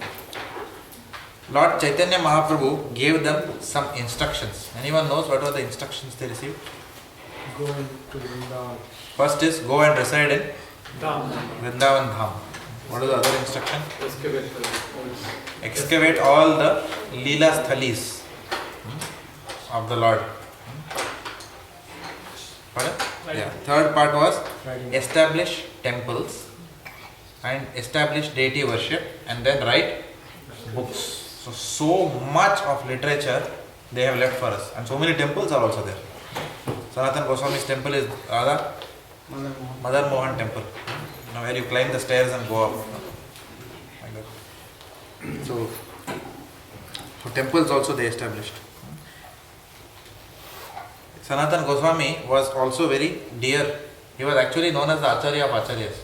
S1: Lord Chaitanya Mahaprabhu gave them some instructions. Anyone knows what were the instructions they received?
S2: Go into Vrindavan.
S1: First is go and reside in Vrindavan Dham. What is the other instruction? Excavate all the Leela Sthalis of the Lord. Pardon? Yeah. Third part was establish temples and establish deity worship and then write books. So much of literature they have left for us, and so many temples are also there. Sanatana Goswami's temple is Radha Madan Mohan temple, where you climb the stairs and go up. Like that. So temples also they established. Sanatana Goswami was also very dear. He was actually known as the Acharya of Acharyas.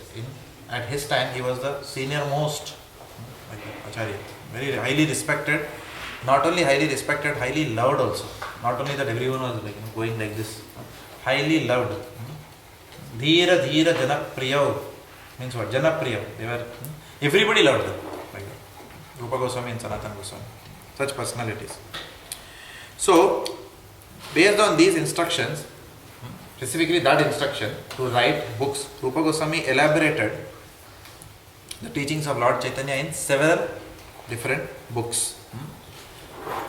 S1: At his time, he was the senior most Acharya. Very highly respected. Not only highly respected, highly loved also. Not only that everyone was going like this. Highly loved. Dhira Janapriya means what? Janapriya. Everybody loved them. Like that. Rupa Goswami and Sanatana Goswami, such personalities. So, based on these instructions, specifically that instruction to write books, Rupa Goswami elaborated the teachings of Lord Chaitanya in several different books.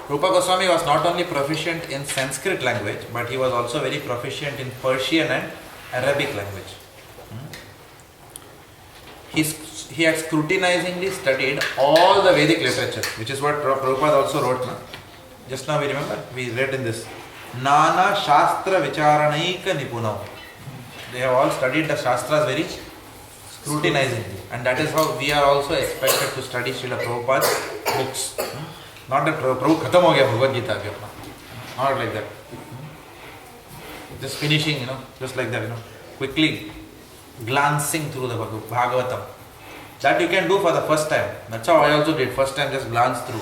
S1: Rupa Goswami was not only proficient in Sanskrit language, but he was also very proficient in Persian and Arabic language. He had scrutinizingly studied all the Vedic literature, which is what Prabhupada also wrote. Just now we remember, we read in this, Nana Shastra Vicharanaika Nipunam. They have all studied the Shastras very scrutinizingly, and that is how we are also expected to study Srila Prabhupada's books. Not that Prabhu khatam ho gaya Bhagavad Gita abhi apna. Not like that. Just finishing, just like that, quickly glancing through the Bhagavatam. That you can do for the first time. That's how I also did. First time just glance through.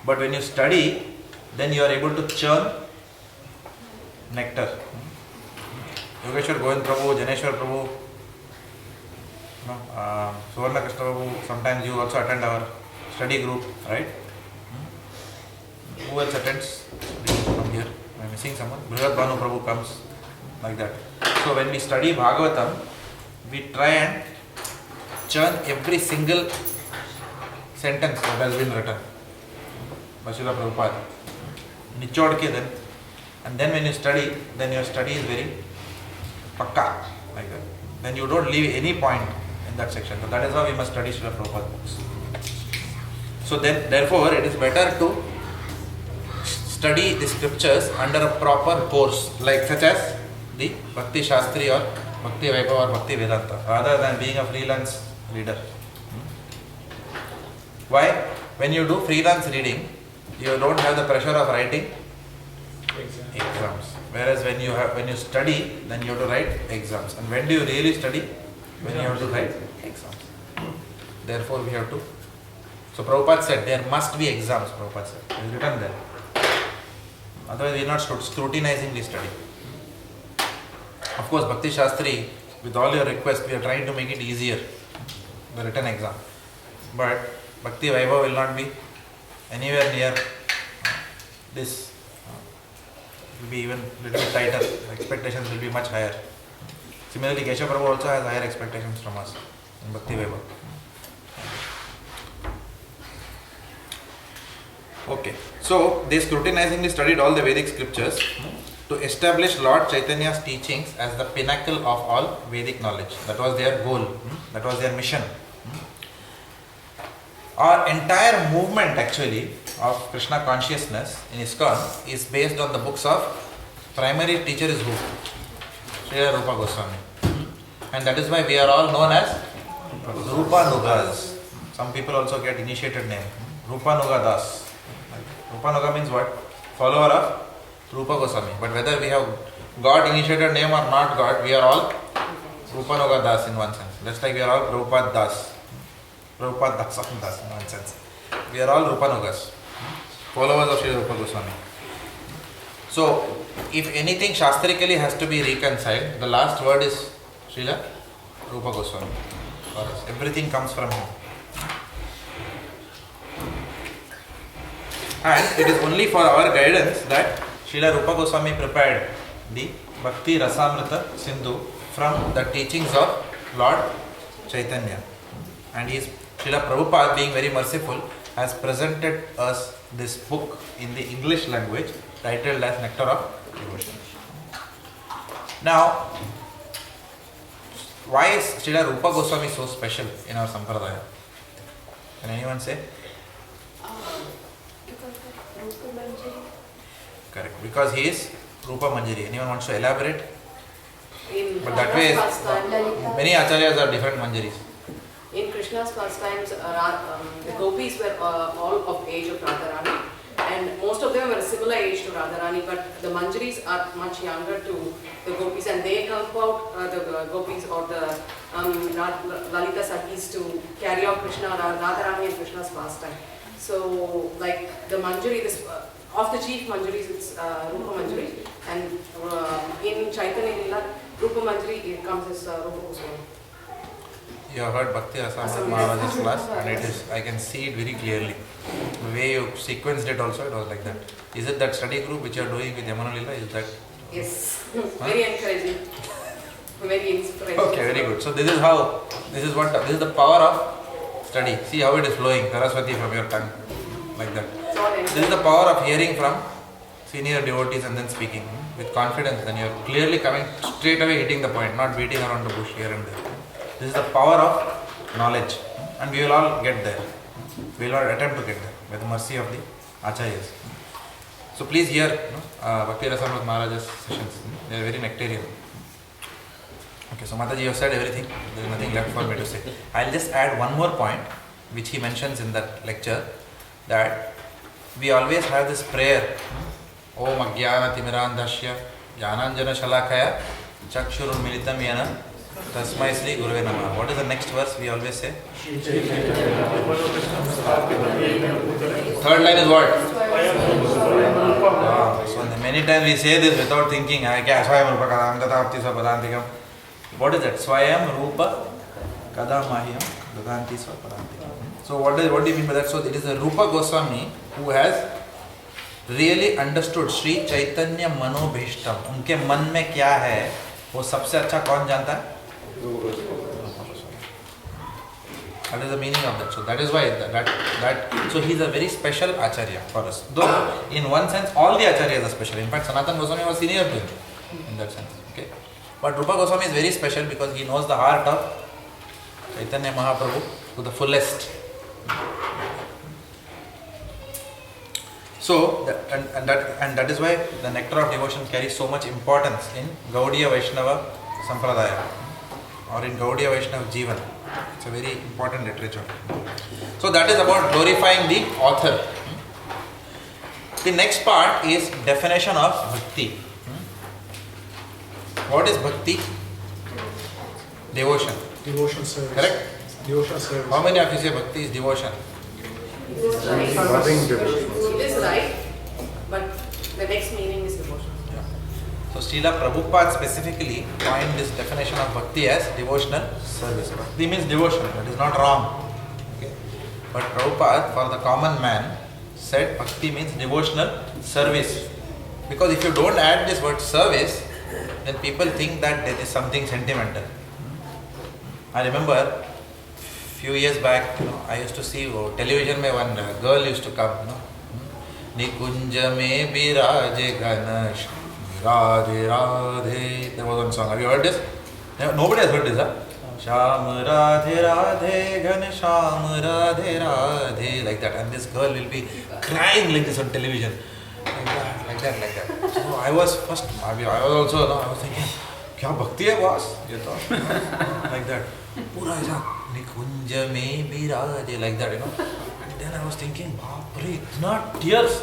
S1: But when you study, then you are able to churn nectar. Yogeshwar Govind Prabhu, Janeshwar Prabhu, Suvarna Krishna Prabhu, sometimes you also attend our study group, right? Who else attends from here? I am missing someone. Brihat Bhanu Prabhu comes, like that. So when we study Bhagavatam, we try and churn every single sentence that has been written by Srila Prabhupada. Nichod ke then. And then when you study, then your study is very pakka, like that. Then you don't leave any point in that section. So that is how we must study Srila Prabhupada books. So then, therefore, it is better to study the scriptures under a proper course, like such as the Bhakti Sastri or Bhakti Vaibhava or Bhaktivedanta, rather than being a freelance reader. Why? When you do freelance reading, you don't have the pressure of writing exams. Whereas when you study, then you have to write exams. And when do you really study? When you have to write exams. Therefore, we have to. So Prabhupada said there must be exams. Prabhupada said it is written there. Otherwise, we are not scrutinizingly study. Of course, Bhakti Shastri, with all your requests, we are trying to make it easier, the written exam. But Bhakti Vaibhava will not be anywhere near this. It will be even a little bit tighter. Expectations will be much higher. Similarly, Keshav Prabhu also has higher expectations from us in Bhakti Vaibhava. Okay, so they scrutinizingly studied all the Vedic scriptures to establish Lord Chaitanya's teachings as the pinnacle of all Vedic knowledge. That was their goal, that was their mission. Our entire movement actually of Krishna Consciousness in ISKCON is based on the books of primary teacher is who? Srila Rupa Goswami. And that is why we are all known as Rupanugas. Some people also get initiated name. Rupanuga Das. Rupanuga means what? Follower of Rupa Goswami. But whether we have got initiated name or not got, we are all Rupanuga Das in one sense. Just like we are all Prabhupada Das. Prabhupada Das in one sense. We are all Rupanugas. Followers of Srila Rupa Goswami. So, if anything shastrically has to be reconciled, the last word is Srila Rupa Goswami. For us. Everything comes from him. And it is only for our guidance that Srila Rupa Goswami prepared the Bhakti Rasamrita Sindhu from the teachings of Lord Chaitanya. And Srila Prabhupada, being very merciful, has presented us this book in the English language titled as Nectar of Devotion. Now, why is Srila Rupa Goswami so special in our Sampradaya? Can anyone say? Correct. Because he is Rupa Manjari. Anyone wants to elaborate? But that way, many acharyas are different Manjaris.
S4: In Krishna's pastimes, the gopis were all of age of Radharani, and most of them were a similar age to Radharani, but the Manjaris are much younger to the gopis, and they help out the gopis or the Lalita Sakhis to carry out Krishna, Radharani and Krishna's pastime. So, like the Manjari, of the chief Manjaris, it's Rupa Manjari, and in Chaitanya Lila, Rupa Manjari, it comes as Rupa Goswami.
S1: You have heard Bhakti Rasamrita Maharaj's class, and it is, I can see it very clearly. The way you sequenced it also, it was like that. Is it that study group which you are doing with Yamana Lila? Is that?
S4: Yes, very encouraging, very inspirational.
S1: Okay, very good. So this is the power of study. See how it is flowing, Saraswati from your tongue, like that. This is the power of hearing from senior devotees and then speaking with confidence. Then you are clearly coming straight away, hitting the point, not beating around the bush here and there. This is the power of knowledge, and we will all get there. We will all attempt to get there by the mercy of the Acharyas. So please hear Bhakti Rasamrita Maharaj's sessions. They are very nectarian. Okay, so Mataji, you have said everything. There is nothing left for me to say. I will just add one more point which he mentions in that lecture, that we always have this prayer, Om Ajnana Timirandhasya Jnananjana Shalakaya Chakshurun Militam Yena Tasmai Sri Gurave Namaha. What is the next verse we always say? Third line is what? So many times we say this without thinking. Swayam Rupa Kadam Dadapti Swapadantikam. What is that? Swayam Rupa Kadamahyam Dadanti Swapadantikam. So what do you mean by that? So it is a Rupa Goswami who has really understood Sri Chaitanya Manobhishtam. उनके मन में क्या है वो सबसे अच्छा कौन जानता है? That is the meaning of that. So that is why so he is a very special Acharya for us. Though in one sense all the Acharyas are special. In fact, Sanatana Goswami was senior to him in that sense. Okay, but Rupa Goswami is very special because he knows the heart of Chaitanya Mahaprabhu to the fullest. So that is why the Nectar of Devotion carries so much importance in Gaudiya Vaishnava Sampradaya or in Gaudiya Vaishnava Jivan. It's a very important literature. So that is about glorifying the author. The next part is definition of Bhakti. What is Bhakti? Devotion.
S2: Devotion service.
S1: Correct?
S2: Devotion service.
S1: How many of you say Bhakti is devotion?
S4: It is right.
S5: Loving devotion.
S4: It is right, but the next meaning is devotion.
S1: So Srila Prabhupada specifically coined this definition of Bhakti as devotional service. Bhakti means devotion, that is not wrong. Okay. But Prabhupada, for the common man, said Bhakti means devotional service. Because if you don't add this word service, then people think that there is something sentimental. I remember few years back, I used to see television mein one girl used to come, Nikunja me biraje ganash Radhe Radhe. There was one song. Have you heard this? Nobody has heard this, huh? Sham Radhe Radhe Ghan Sham Radhe Radhe. Like that. And this girl will be crying like this on television. Like that. So I was thinking, kya bhakti hai boss? You thought? Like that. Pura aisa, Nikunja me biraje. Like that, And then I was thinking, baapre, itna tears.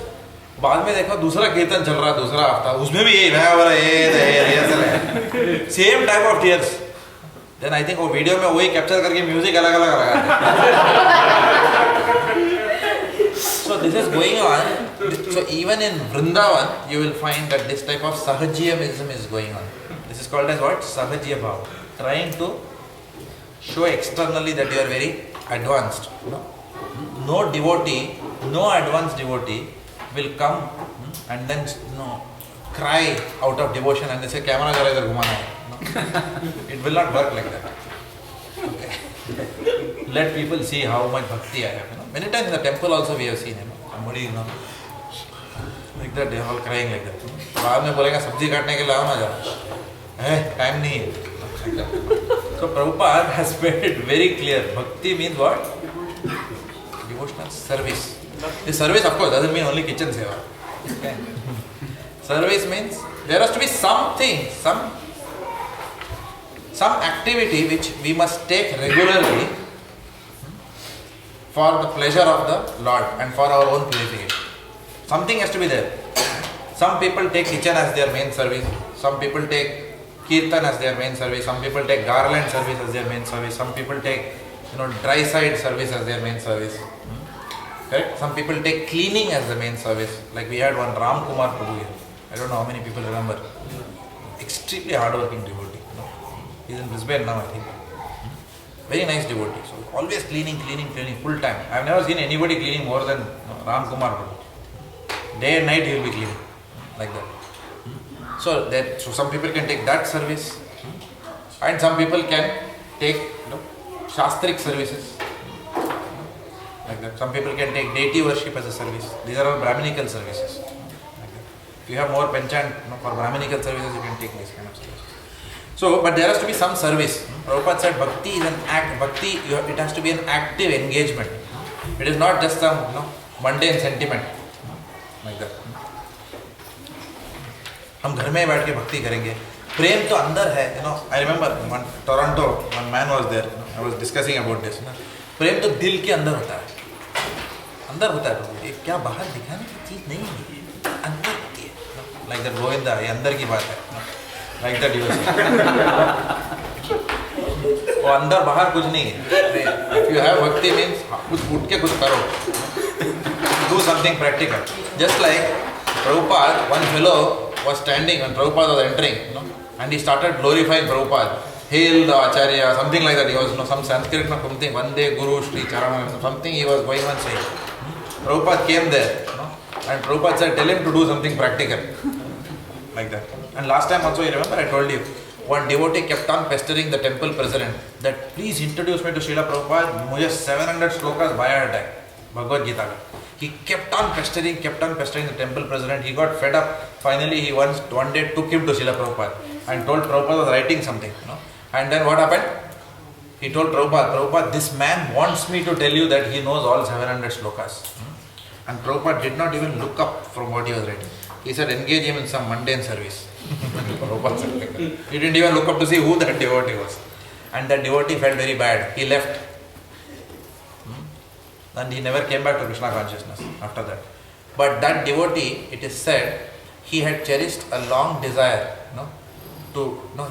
S1: बाद में देखा दूसरा कीर्तन चल रहा दूसरा हफ्ता उसमें भी यही same type of tears then I think वो वीडियो में वही कैप्चर करके म्यूजिक अलग अलग लगा so this is going on so even in Vrindavan you will find that this type of Sahajiyaism is going on this is called as what Sahajiya bhava trying to show externally that you are very advanced no devotee no advanced devotee will come and then cry out of devotion and they say camera jara idhar ghumana hai. It will not work like that. Okay. Let people see how much bhakti I have. Many times in the temple also we have seen somebody like that, they are all crying like that. बाद में बोलेगा सब्जी काटने के लिए आओ ना जाओ टाइम नहीं है. So Prabhupada has made it very clear. Bhakti means what? Devotional service. The service, of course, doesn't mean only kitchen seva. Okay. Service means there has to be something, some activity which we must take regularly for the pleasure of the Lord and for our own purification. Something has to be there. Some people take kitchen as their main service. Some people take kirtan as their main service. Some people take garland service as their main service. Some people take dry side service as their main service. Correct? Some people take cleaning as the main service. Like we had one Ram Kumar Prabhu here. I don't know how many people remember. Extremely hardworking devotee. He's in Brisbane now, I think. Very nice devotee. So always cleaning, full time. I have never seen anybody cleaning more than Ram Kumar Prabhu. Day and night he will be cleaning, like that. So some people can take that service, and some people can take Shastric services, like that. Some people can take deity worship as a service. These are all Brahminical services. Like that. If you have more penchant for Brahminical services, you can take these kind of services. So, but there has to be some service. Prabhupada said Bhakti is an act. Bhakti, it has to be an active engagement. It is not just some mundane sentiment, like that. हम घर में बैठ के भक्ति करेंगे. प्रेम तो अंदर है, I remember in Toronto, one man was there. I was discussing about this. प्रेम तो दिल के अंदर होता है. अंदर होता है. ये क्या बाहर दिखाने की चीज नहीं है. अंदर होती है. Like that गोविंदा, ये अंदर की बात है. Like that you say. वो अंदर बाहर कुछ नहीं है. If you have bhakti means कुछ उठ के कुछ करो. Do something practical. Just like Prabhupada, one fellow was standing when Prabhupada was entering, and he started glorifying Prabhupada. Hail the Acharya, something like that. He was some Sanskrit, something. Vande Guru Shri Charana, something he was going on saying. Prabhupada came there, and Prabhupada said, tell him to do something practical, like that. And last time also, you remember, I told you, one devotee kept on pestering the temple president that please introduce me to Srila Prabhupada. मुझे 700 shlokas by heart है Bhagavad Gita का. He kept on pestering the temple president. He got fed up. Finally, he one day took him to Srila Prabhupada and told Prabhupada was writing something. And then what happened? He told Prabhupada, this man wants me to tell you that he knows all 700 shlokas. And Prabhupada did not even look up from what he was writing. He said, engage him in some mundane service. Prabhupada said like that. He didn't even look up to see who that devotee was. And that devotee felt very bad. He left. And he never came back to Krishna Consciousness after that. But that devotee, it is said, he had cherished a long desire,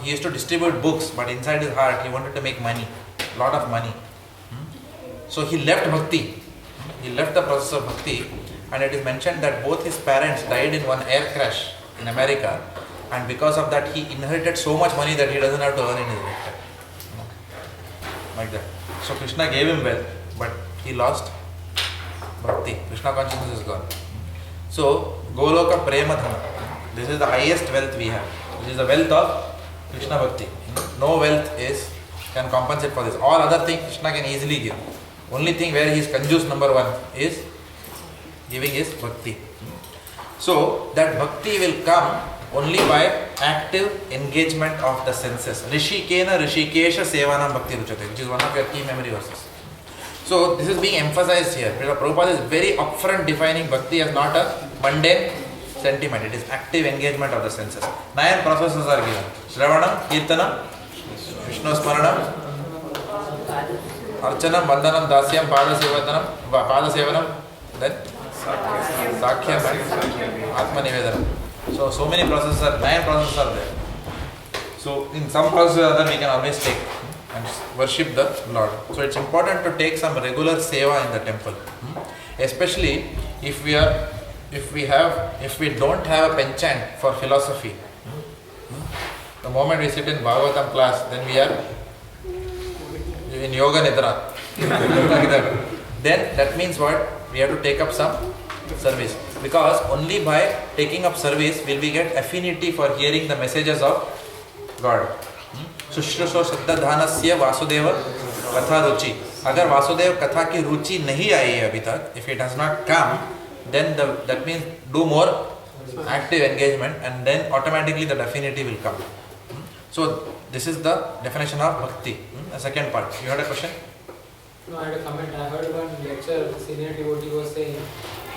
S1: he used to distribute books, but inside his heart he wanted to make money, lot of money. So he left bhakti, he left the process of bhakti, and it is mentioned that both his parents died in one air crash in America, and because of that he inherited so much money that he doesn't have to earn in his lifetime. Like that. So Krishna gave him wealth, but he lost bhakti. Krishna consciousness is gone. So, Goloka Prema Dhana. This is the highest wealth we have. This is the wealth of Krishna Bhakti. No wealth can compensate for this. All other things Krishna can easily give. Only thing where he is conjuice number one is giving his Bhakti. So, that Bhakti will come only by active engagement of the senses. Rishikena Rishikesha Sevanam Bhakti Ruchate, which is one of your key memory verses. So this is being emphasized here. Prabhupada is very upfront defining bhakti as not a mundane sentiment. It is active engagement of the senses. 9 processes are given. Shravanam, Kirtanam, Vishnu Smaranam, Archanam, Vandanam, Dasyam, Padasevanam, then Sakhyam and Atma Nivedanam. So many processes are, 9 processes are there. So in some process or other we can always take and worship the Lord. So it's important to take some regular seva in the temple, especially if we don't have a penchant for philosophy. The moment we sit in Bhagavatam class, then we are in Yoga Nidra, like that. Then that means what? We have to take up some service, because only by taking up service will we get affinity for hearing the messages of God. सुश्रुषो श्रद्धाधानस्य Vasudev कथा रुचि. अगर वासुदेव कथा की रुचि नहीं आई है अभी तक, if it has not come, then that means do more active engagement, and then automatically the affinity will come. So this is the definition of bhakti. The second part. You had a question?
S3: No, I had a comment. I heard one lecture, senior devotee was saying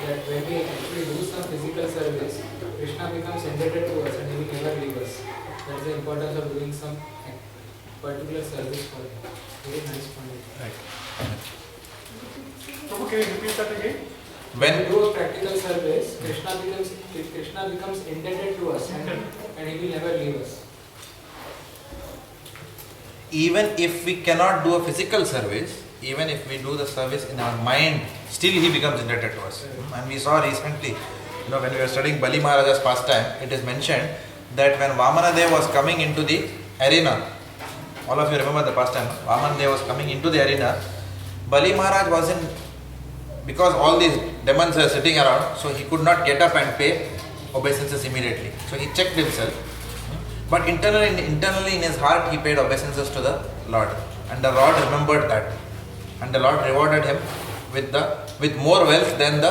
S3: that when we actually do some physical service, Krishna becomes indebted to us and he will never leave us. That is the importance of doing some particular service for him. Very nice point.
S1: Right.
S3: So can you repeat that again?
S1: When
S3: we do practical service, Krishna becomes indebted to us and he will never leave us.
S1: Even if we cannot do a physical service, even if we do the service in our mind, still he becomes indebted to us. And we saw recently, when we were studying Bali Maharaja's pastime, it is mentioned that when Vamanadev was coming into the arena, All of you remember the past time. Vaman Dev was coming into the arena. Bali Maharaj wasn't, because all these demons are sitting around, so he could not get up and pay obeisances immediately. So he checked himself. But internally in his heart, he paid obeisances to the Lord. And the Lord remembered that. And the Lord rewarded him with more wealth than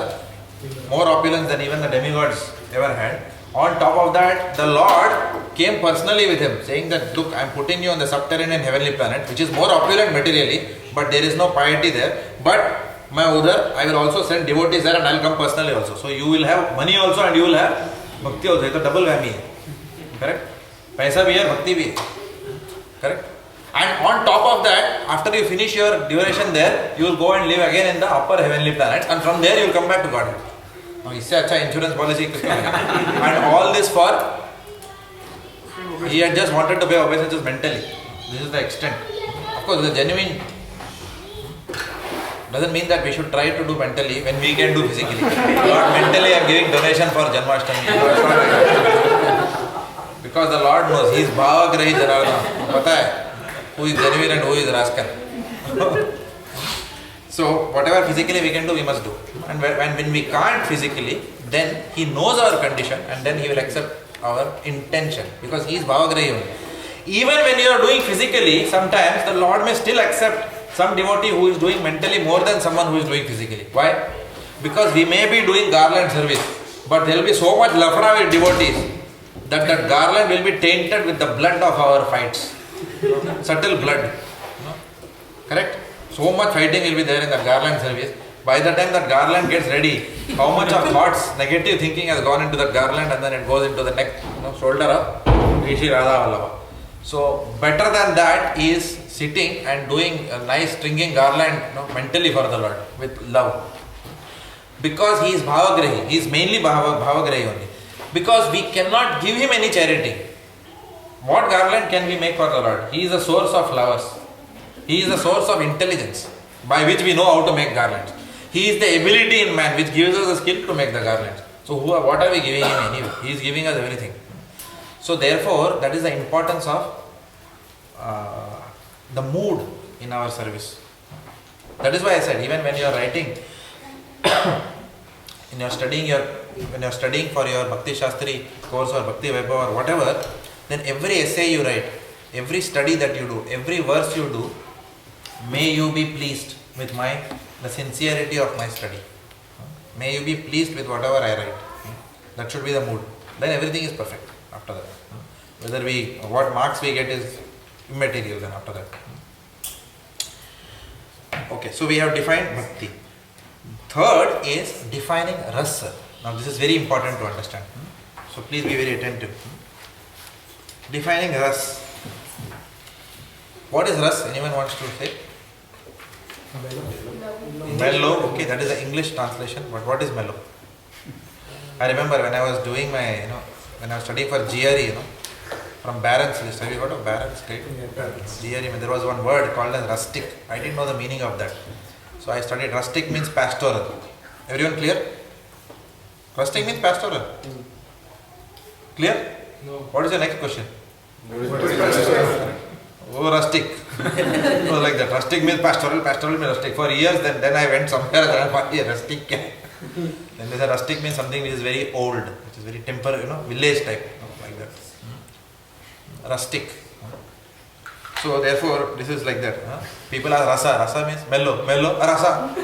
S1: more opulence than even the demigods ever had. On top of that, the Lord came personally with him, saying that, look, I am putting you on the subterranean heavenly planet, which is more opulent materially, but there is no piety there. But my Udar, I will also send devotees there and I will come personally also. So you will have money also and you will have bhakti also. It's a double whammy. Correct? Paisa bhi hai, bhakti bhi hai. Correct? And on top of that, after you finish your duration there, you will go and live again in the upper heavenly planets, and from there you will come back to Godhead. Now, इससे अच्छा insurance policy किसको मिलेगा? And all this for, he had just wanted to pay obeisances mentally. This is the extent. Of course, the genuine doesn't mean that we should try to do mentally when we can do physically. Lord, mentally I am giving donation for Janmashtami. Because the Lord knows, He is Bhavagrahi Janardana. पता है who is genuine and who is rascal. So whatever physically we can do, we must do. And when we can't physically, then He knows our condition and then He will accept our intention, because He is Bhavagrahi only. Even when you are doing physically, sometimes the Lord may still accept some devotee who is doing mentally more than someone who is doing physically. Why? Because we may be doing garland service, but there will be so much lafra with devotees that garland will be tainted with the blood of our fights. Subtle blood. Correct? So much fighting will be there in that garland service. By the time that garland gets ready, how much of thoughts, negative thinking has gone into that garland, and then it goes into the neck, shoulder of Rishi Radha Vallabha. So better than that is sitting and doing a nice stringing garland mentally for the Lord with love. Because He is Bhavagrahi. He is mainly Bhavagrahi only. Because we cannot give Him any charity. What garland can we make for the Lord? He is the source of flowers. He is the source of intelligence by which we know how to make garlands. He is the ability in man which gives us the skill to make the garlands. So what are we giving Him anyway? He is giving us everything. So therefore, that is the importance of the mood in our service. That is why I said, even when you are writing, when you are studying for your Bhakti Shastri course or Bhakti Vaibhava or whatever, then every essay you write, every study that you do, every verse you do, may you be pleased with the sincerity of my study. May you be pleased with whatever I write. That should be the mood. Then everything is perfect after that. What marks we get is immaterial then after that. Okay, so we have defined Bhakti. Third is defining Rasa. Now this is very important to understand. So please be very attentive. Defining Ras. What is Ras? Anyone wants to say? Mellow. Okay, that is the English translation. But what is mellow? I remember when I was doing my, when I was studying for GRE, from Barron's list. Have you heard of Barron's? GRE, there was one word called as rustic. I didn't know the meaning of that. So I studied rustic means pastoral. Everyone clear? Rustic means pastoral. Clear?
S3: No.
S1: What is your next question? Oh, rustic. So like that. Rustic means pastoral, pastoral means rustic. For years, then I went somewhere and I found rustic. Then there's a rustic means something which is very old, which is very temporary, village type, like that. Rustic. So therefore, this is like that. People are rasa. Rasa means mellow. Mellow, rasa.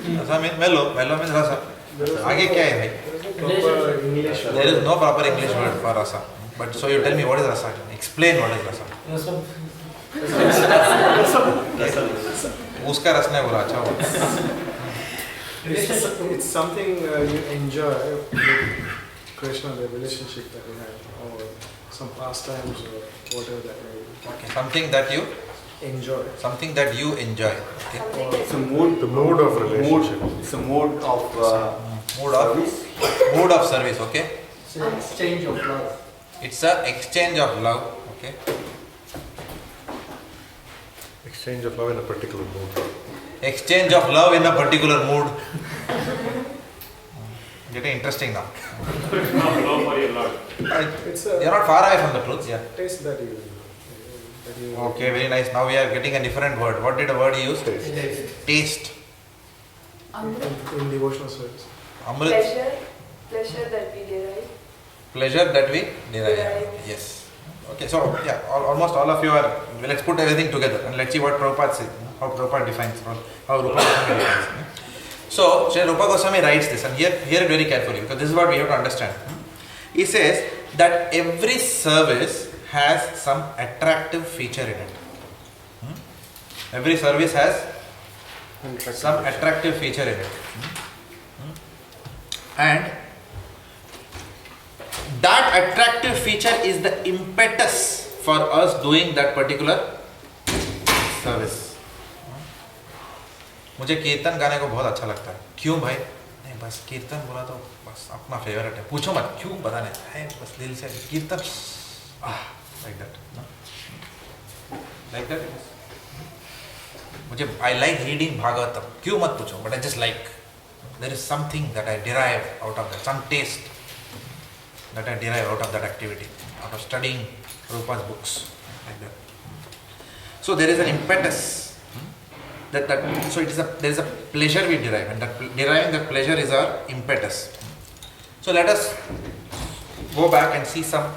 S1: Rasa means mellow. Mellow means rasa. Aage kya hai bhai? There is no proper English word for rasa. But so you tell me what is rasa? Explain what is rasa. Uska रस ने बोला अच्छा हुआ.
S2: It's something you enjoy with Krishna, the relationship that you have, or some pastimes or whatever that may be.
S1: Okay. Something that you
S2: enjoy.
S1: Something that you enjoy. Okay.
S8: It's a mood.
S5: The mood of relationship.
S8: It's a mood of
S1: mood of service. Okay.
S3: It's an exchange of love.
S1: It's an exchange of love. Okay.
S5: Exchange of love in a particular mood.
S1: Exchange of love in a particular mood. Getting interesting now.
S6: Love for your Lord.
S2: It's a
S1: You're not far away from the truth. Yeah.
S2: taste that you that you...
S1: Okay, very nice. Now we are getting a different word. What did the word he use? Taste.
S2: In devotional service.
S1: Amrit.
S9: Pleasure that we derive.
S1: Pleasure that we derive. Yes. Okay, so yeah, almost all of you are, let's put everything together and let's see what Prabhupada says, how Prabhupada defines, how Rupa Goswami defines. So, Sri Rupa Goswami writes this, and hear it very carefully, because this is what we have to understand. He says that every service has some attractive feature in it. Every service has some attractive feature in it. And that attractive feature is the impetus for us doing that particular service. मुझे कीर्तन गाने को बहुत अच्छा लगता है. क्यों भाई? नहीं, बस कीर्तन बोला तो बस अपना फेवरेट है. पूछो मत क्यों, पता नहीं है, बस दिल से कीर्तन. Like that. Like that. मुझे I like reading Bhagavatam. क्यों मत पूछो, but I just like. There is something that I derive out of that, some taste that I derive out of that activity, out of studying Prabhupada's books, like that. So there is an impetus. So there is a pleasure we derive, and deriving that pleasure is our impetus. So let us go back and see some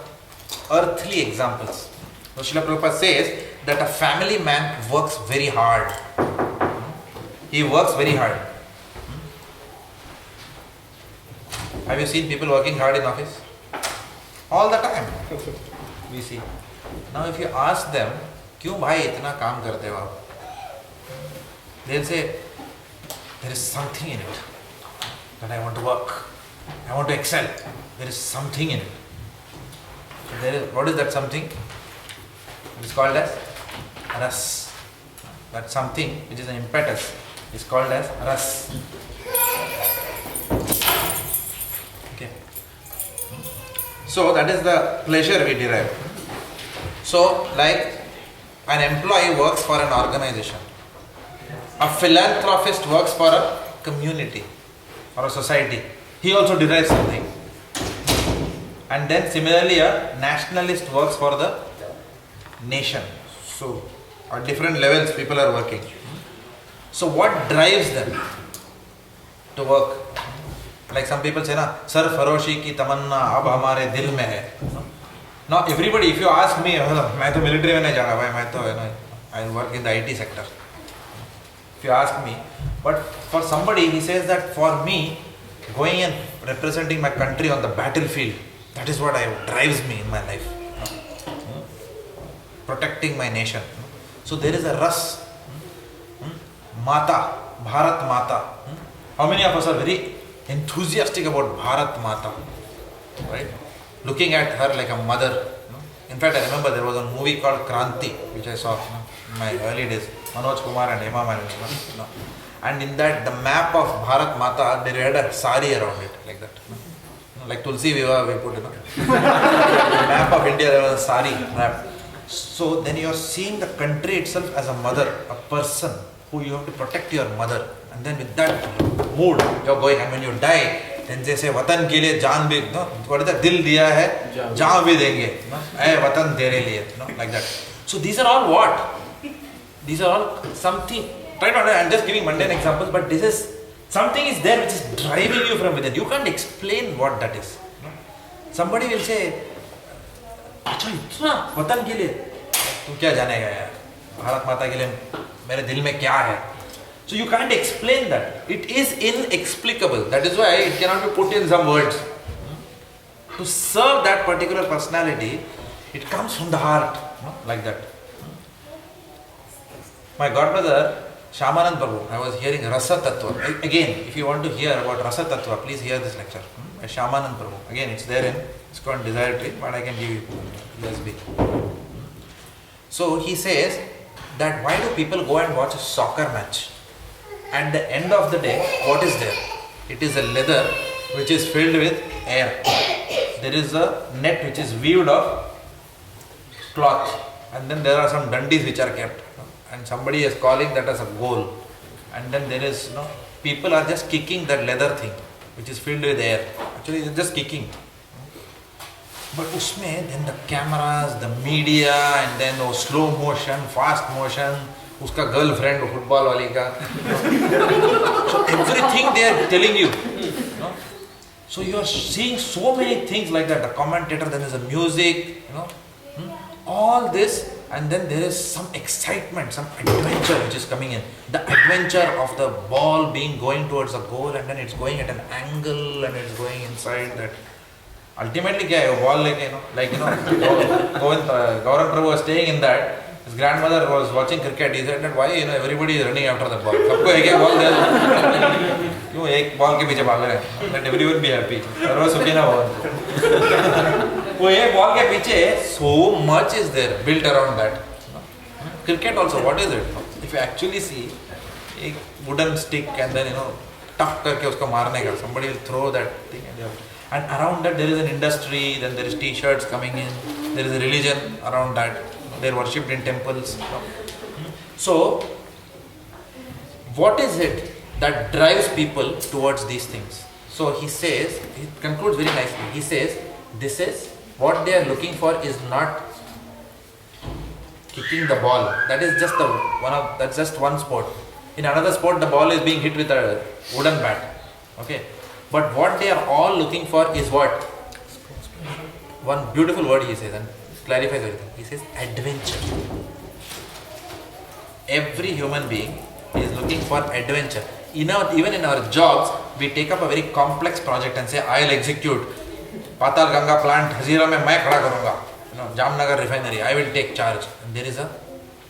S1: earthly examples. So Srila Prabhupada says that a family man works very hard. He works very hard. Have you seen people working hard in office? All the time. We see. Now if you ask them, क्यों भाई इतना काम करते हो आप? They'll say, there is something in it that I want to work. I want to excel. There is something in it. So what is that something? It is called as ras. That something which is an impetus is called as ras. Okay. So that is the pleasure we derive. So like an employee works for an organization. A philanthropist works for a community or a society. He also derives something. And then similarly a nationalist works for the nation. So at different levels people are working. So what drives them to work? Like some people say, na, Sar Faroshi ki tamanna ab hamare dil mein hai. Now everybody, if you ask me, मैं तो military में नहीं जाना भाई, मैं तो I work in the IT sector. If you ask me, but for somebody he says that for me, going and representing my country on the battlefield, that is what drives me in my life. Protecting my nation. So there is a ras. Mata, Bharat Mata. How many of us are very enthusiastic about Bharat Mata? Right? Looking at her like a mother. In fact, I remember there was a movie called Kranti, which I saw in my early days. Manoj Kumar and Hema Malini. And in that, the map of Bharat Mata, they had a sari around it, like that. Like Tulsi Viva, we put it. The map of India, there was a sari wrapped. So then you are seeing the country itself as a mother, a person who you have to protect your mother. And then with that mood, you are going. And when you die, then they say, Vatan ke liye jaan bhi, no? What is that? Dil diya hai, jaan bhi denge. No? Ay, Vatan tere liye. No? Like that. So these are all what? These are all something. Try not, I'm just giving mundane examples, but this is something is there which is driving you from within. You can't explain what that is. No? Somebody will say, अच्छा इतना वतन के लिए तुम क्या जानेगा यार भारत माता के लिए मेरे दिल में क्या है. So you can't explain that. It is inexplicable. That is why it cannot be put in some words. To serve that particular personality, it comes from the heart, like that. My godbrother Shyamanand Prabhu, I was hearing Rasa Tattva. Again, if you want to hear about Rasa Tattva, please hear this lecture by Shyamanand Prabhu. Again, it's there in ISKCON Desire Tree, but I can give you USB. So he says that why do people go and watch a soccer match? At the end of the day, what is there? It is a leather which is filled with air. There is a net which is weaved of cloth, and then there are some dandis which are kept. And somebody is calling that as a goal. And then there is, people are just kicking that leather thing which is filled with air. Actually, it's just kicking. But उसमें then the cameras, the media, and then वो slow motion, fast motion, उसका girlfriend वो football वाली का. So everything they are telling you. So you are seeing so many things like that. The commentator, then there's a music, all this, and then there is some excitement, some adventure which is coming in. The adventure of the ball going towards the goal, and then it's going at an angle, and it's going inside that. Ultimately, क्या है वो ball लेके Gauran Prabhu was staying in that. His grandmother was watching cricket. He said that why everybody is running after the ball. सबको एक एक ball दे दो. क्यों एक ball के पीछे भाग रहे हैं? Let everyone be happy. सर्व सुखी ना हो. वो एक ball के पीछे so much is there built around that. Cricket also, what is it? If you actually see, एक wooden stick and then tuck करके उसको मारने का. Somebody will throw that thing and around that there is an industry. Then there is T-shirts coming in. There is a religion around that. They are worshipped in temples. So, what is it that drives people towards these things? So he says, he concludes very nicely. He says, this is what they are looking for is not kicking the ball. That is just that's just one sport. In another sport, the ball is being hit with a wooden bat. Okay, but what they are all looking for is what? One beautiful word he says and clarifies everything. He says adventure. Every human being is looking for adventure. Even in our jobs, we take up a very complex project and say, I'll execute Patal Ganga plant, Hazira mein main khada karunga. Jamnagar refinery, I will take charge. And there is a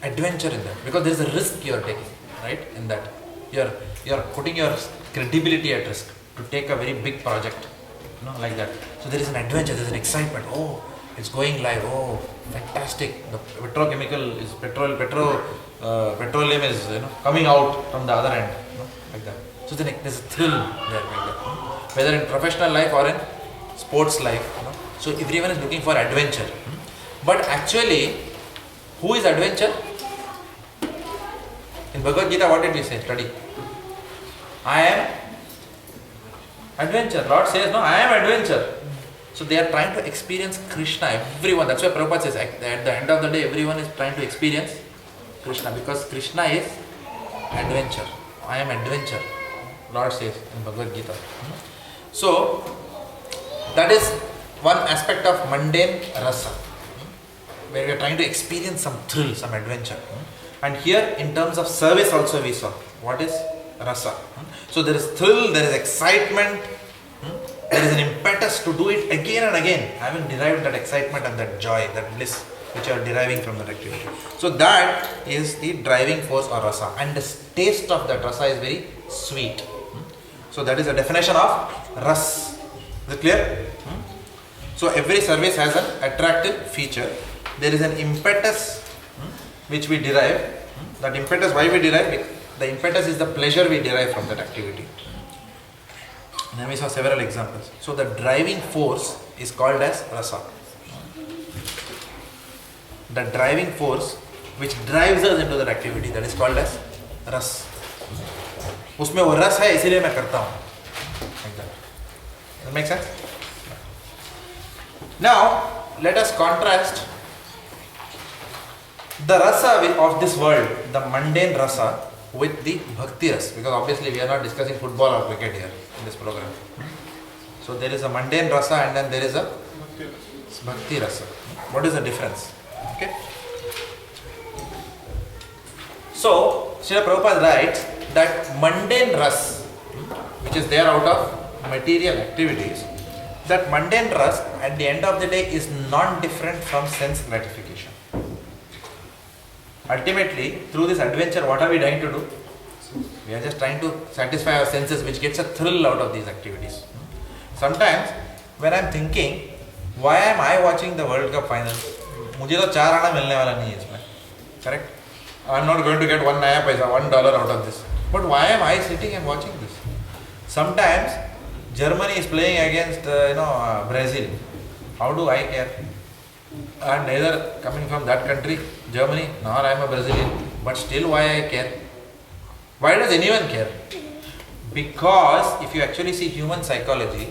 S1: adventure in that because there is a risk you are taking, right? In that you are putting your credibility at risk to take a very big project, like that. So there is an adventure, there is an excitement. Oh, it's going live. Oh, fantastic! The petrochemical is petroleum is coming out from the other end, like that. So then there's a thrill there, like that. Whether in professional life or in sports life, so everyone is looking for adventure. But actually, who is adventure? In Bhagavad Gita, what did we say? Study. I am adventure. Lord says, no, I am adventure. So they are trying to experience Krishna, everyone. That's why Prabhupada says at the end of the day, everyone is trying to experience Krishna because Krishna is adventure. I am adventure, Lord says in Bhagavad Gita. So that is one aspect of mundane rasa, where we are trying to experience some thrill, some adventure. And here in terms of service also we saw, what is rasa? So there is thrill, there is excitement, there is an impetus to do it again and again, having derived that excitement and that joy, that bliss which you are deriving from that activity. So that is the driving force or rasa, and the taste of that rasa is very sweet. So that is the definition of ras. Is it clear? So every service has an attractive feature. There is an impetus which we derive. That impetus, why we derive? The impetus is the pleasure we derive from that activity. And then we saw several examples. So the driving force is called as rasa. The driving force which drives us into that activity, that is called as ras. उसमें वो रस है इसीलिए मैं करता हूँ. Like that. Does that make sense? Now let us contrast the rasa of this world, the mundane rasa, with the bhakti rasa, because obviously we are not discussing football or cricket here in this program. So there is a mundane rasa and then there is a bhakti rasa. What is the difference? Okay. So Srila Prabhupada writes that mundane rasa, which is there out of material activities, that mundane rasa at the end of the day is non-different from sense gratification. Ultimately, through this adventure, what are we trying to do? We are just trying to satisfy our senses, which gets a thrill out of these activities. Sometimes, when I am thinking, why am I watching the World Cup final? मुझे तो 4 आना मिलने वाला नहीं है इसमें. Correct? I am not going to get $1 out of this. But why am I sitting and watching this? Sometimes, Germany is playing against Brazil. How do I care? I am neither coming from that country, Germany, nor I am a Brazilian. But still, why I care? Why does anyone care? Because if you actually see human psychology,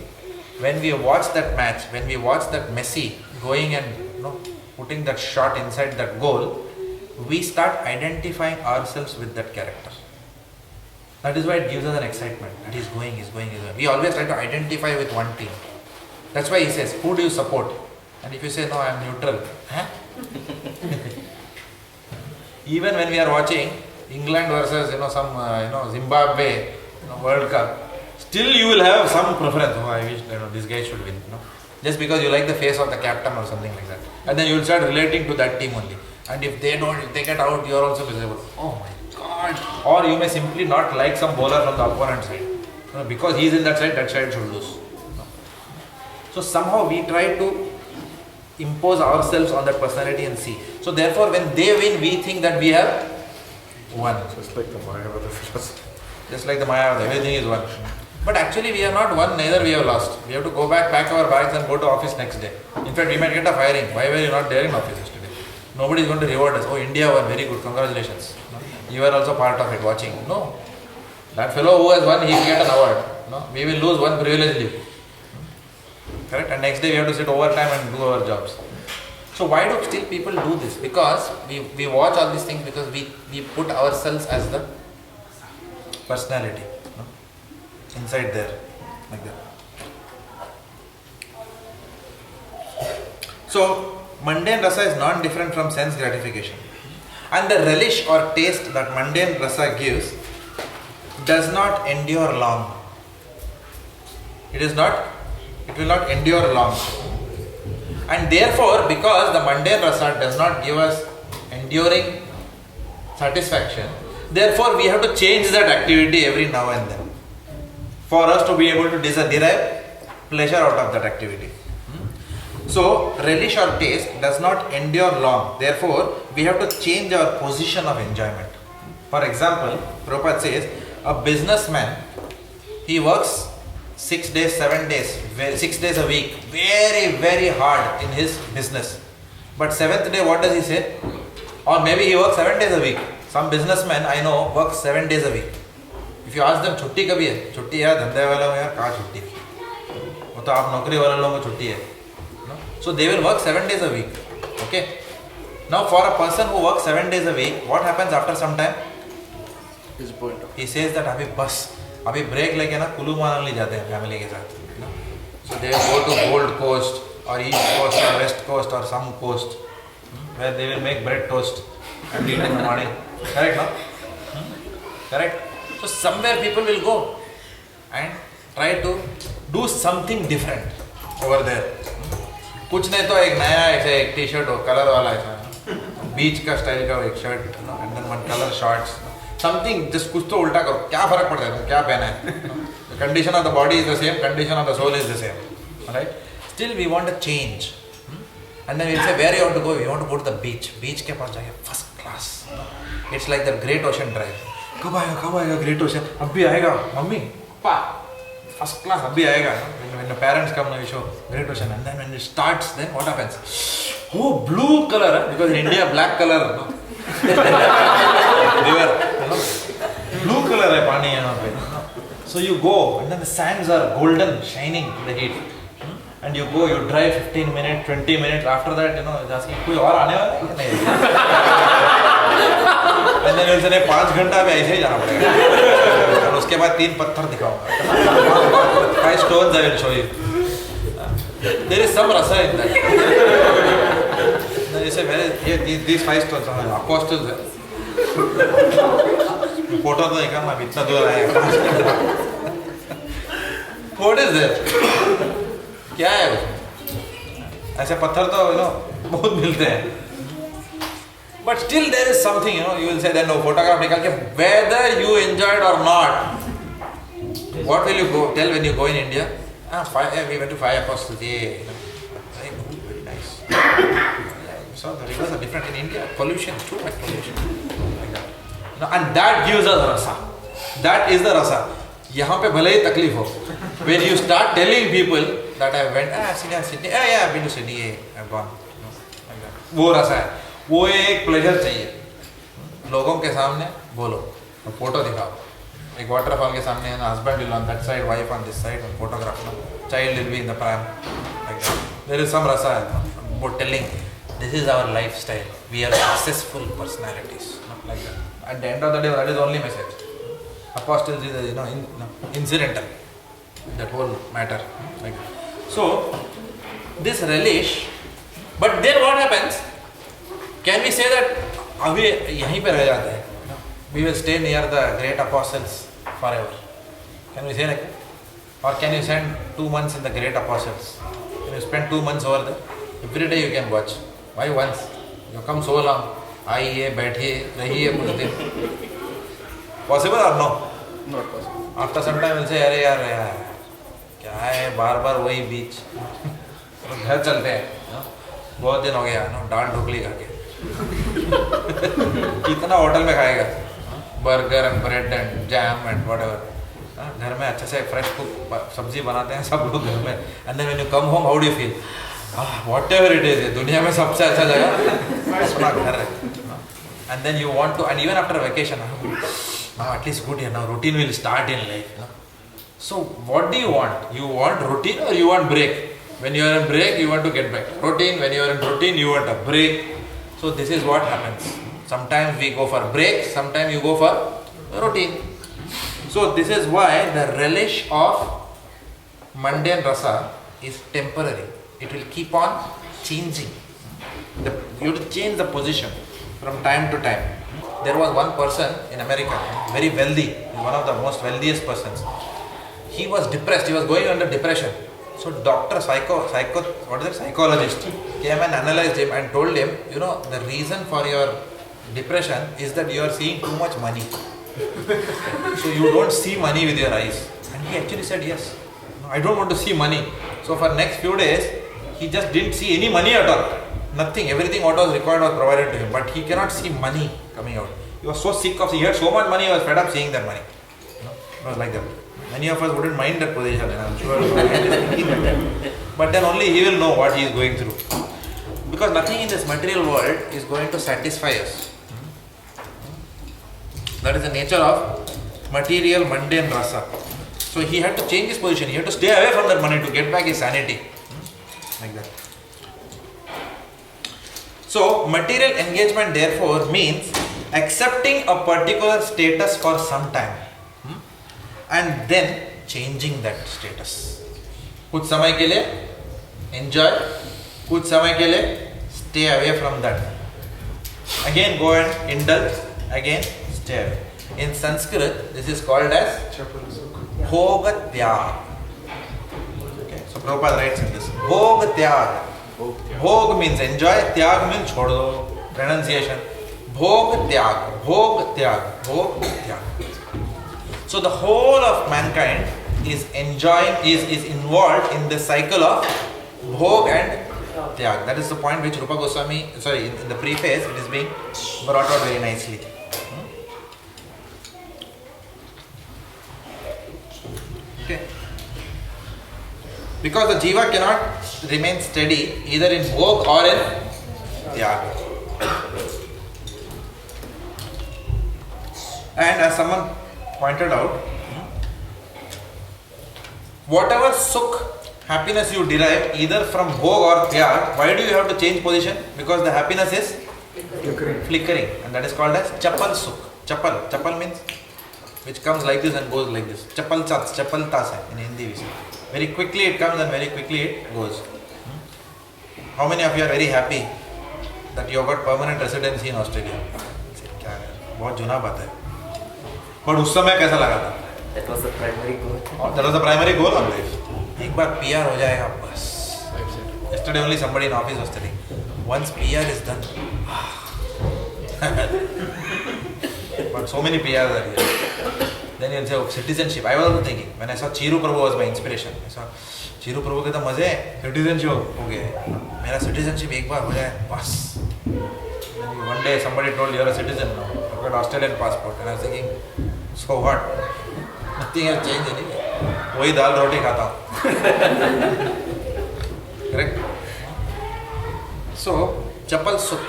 S1: when we watch that match, when we watch that Messi going and putting that shot inside that goal, we start identifying ourselves with that character. That is why it gives us an excitement that he's going. We always try to identify with one team. That's why he says, who do you support? And if you say, no, I am neutral. Huh? Even when we are watching England versus some Zimbabwe World Cup, still you will have some preference. Oh, I wish this guy should win. Just because you like the face of the captain or something like that. And then you will start relating to that team only. And if they get out, you are also miserable. Oh my God. Or you may simply not like some bowler from the opponent side. Because he is in that side should lose. So somehow we try to impose ourselves on that personality and see. So therefore when they win, we think that we have won.
S5: Just like the Mayavada philosophy.
S1: Just like the Mayavada, everything is won. But actually we have not won, neither we have lost. We have to go back, pack our bags and go to office next day. In fact, we might get a firing. Why were you not there in office yesterday? Nobody is going to reward us. Oh, India won, very good, congratulations. You were also part of it, watching. No. That fellow who has won, he will get an award. No. We will lose one privilege leave. Correct? And next day we have to sit overtime and do our jobs. So why do still people do this? Because we watch all these things because we put ourselves as the personality. Inside there, like that. So, mundane rasa is non-different from sense gratification. And the relish or taste that mundane rasa gives does not endure long. It will not endure long. And therefore, because the mundane rasa does not give us enduring satisfaction, therefore we have to change that activity every now and then, for us to be able to derive pleasure out of that activity. So, relish or taste does not endure long. Therefore, we have to change our position of enjoyment. For example, Prabhupada says, a businessman, he works 6 days, 7 days, 6 days a week, very, very hard in his business. But 7th day, what does he say? Or maybe he works 7 days a week. Some businessmen I know work 7 days a week. If you ask them, छुट्टी कभी है? छुट्टी है धंधे वालों में यार कहाँ छुट्टी? वो तो आप नौकरी वाले लोगों को छुट्टी है. So they will work 7 days a week. Okay. Now for a person who works 7 days a week, what happens after some time? He says that अभी बस अभी break लेके ना कुल्लू मनाली जाते हैं family के साथ. So they will go to Gold Coast or East Coast or West Coast or some coast where they will make bread toast and eat in the morning. Correct, no? Correct. So somewhere people will go and try to do something different over there. कुछ नहीं तो एक नया ऐसे एक T shirt हो colour वाला ऐसा बीच का स्टाइल का एक shirt and then one colour shorts something just कुछ तो उल्टा करो क्या फर्क पड़ता है क्या पहना है the condition of the body is the same condition of the soul is the same right still we want a change and then we say where you want to go we want to go to the beach के पास जाके first class it's like the great ocean drive कब आएगा great ocean अब भी आएगा mummy पा first class abhi aayega when the parents come and show great ocean and then when it starts then what happens oh blue color because in India black color no river blue color hai pani yahan pe so you go and then the sands are golden shining in the heat and you go you drive 15 minutes 20 minutes after that it's asking koi aur aane wala hai nahi and then you'll say 5 घंटा में ऐसे ही जाना पड़ेगा और उसके बाद 3 पत्थर दिखाऊंगा 5 stones I will show you. There is some rasa in that. You say these 5 stones are apostles. Photo तो देखा मैं इतना दूर आया What is that? क्या है ऐसे पत्थर तो बहुत मिलते हैं. But still there is something, you will say then no photograph nikal ke whether you enjoyed or not. What will you go tell when you go in India? We went to 5 apostles. Very good, very nice. So the rivers are different in India. Pollution, too much pollution. Like that. And that gives us rasa. That is the rasa. यहाँ पे भले ही तकलीफ हो. When you start telling people that I went, Sydney, yeah, I've been to Sydney, I've gone. Like that. वो रसा है. वो एक प्लेजर चाहिए लोगों के सामने बोलो और फोटो दिखाओ एक वाटरफॉल के सामने husband will on that side wife on this side photograph child will be in the prime like that there is some रसा about telling, this is our lifestyle. We are successful personalities. Not like that. At the end of the day, that is the only message. Apostles is incidental. That whole matter. Like that. So, this relish, but then what happens? Can we say that अभी यहीं पे रह जाते हैं? We will stay near the great apostles forever. Can we say like that? Or can you spend 2 months in the great apostles? Can you spend 2 months over there? Every day you can watch. Why once? You come so long. आइए बैठिए रहिए कुछ दिन. Possible or no?
S8: Not possible.
S1: After some time we'll say अरे यार क्या है बार बार वही बीच. घर चलते हैं. बहुत दिन हो गया दाल ढोकली खा के. कितना होटल में खाएगा? Burger and bread and jam and whatever. घर में अच्छे से फ्रेश कुक सब्जी बनाते हैं सब लोग घर में. And then when you come home how do you feel? Whatever it is, दुनिया में सबसे अच्छा जगह अपना घर है. And then you want to, and even after vacation, now at least good here, now routine will start in life. So what do you want? You want routine or you want break? When you are in break, you want to get back routine. When you are in routine, you want a break. So this is what happens. Sometimes we go for break, sometimes you go for routine. So this is why the relish of mundane rasa is temporary. It will keep on changing. You have to change the position from time to time. There was one person in America, very wealthy, one of the most wealthiest persons. He was depressed, he was going under depression. So doctor, psychologist came and analyzed him and told him, the reason for your depression is that you are seeing too much money. So you don't see money with your eyes. And he actually said, yes, I don't want to see money. So for next few days, he just didn't see any money at all. Nothing, everything what was required was provided to him. But he cannot see money coming out. He was so sick of, he had so much money, he was fed up seeing that money. It was like that. Many of us wouldn't mind that position, and I'm sure. But then only he will know what he is going through. Because nothing in this material world is going to satisfy us. That is the nature of material mundane rasa. So he had to change his position. He had to stay away from that money to get back his sanity. Like that. So material engagement therefore means accepting a particular status for some time and then changing that status. कुछ समय के लिए enjoy, कुछ समय के लिए stay away from that. Again go and indulge, again stay away. In Sanskrit, this is called as Bhoga Tyag. Okay, so Prabhupada writes in this. Bhoga Tyag. Bhog means enjoy, Tyag means chhod do. Renunciation. Bhog Tyag. Bhog Tyag. Bhog Tyag. So the whole of mankind is enjoying, is involved in the cycle of Bhog and Tyag. That is the point which Rupa Goswami, in the preface, it is being brought out very nicely. Okay. Because the jiva cannot remain steady either in bhog or in tyag. And as someone pointed out, whatever sukh, happiness you derive either from bhog or tyag, why do you have to change position? Because the happiness is flickering, and that is called as chapal sukh. Chapal means which comes like this and goes like this. Chapal tas hai in Hindi we say. Very quickly it comes and very quickly it goes. How many of you are very happy that you have got permanent residency in Australia? क्या है? बहुत जुना बात है. But उस समय कैसा लगा था?
S6: That was the primary goal.
S1: That was the primary goal of life. एक बार PR हो जाएगा बस. Yesterday only somebody in office was telling, once PR is done. But so many PRs are here. Then you'll say, oh, citizenship. I was also thinking, when I saw Chiru Prabhu was my inspiration. I saw Chiru Prabhu के तो मजे citizenship हो गए. मेरा citizenship एक बार हो जाए बस. One day somebody told you're a citizen now. I've got Australian passport, and I was thinking, so what? Nothing has changed anyway. वही दाल रोटी खाता हूँ. Correct? So chapal sukh.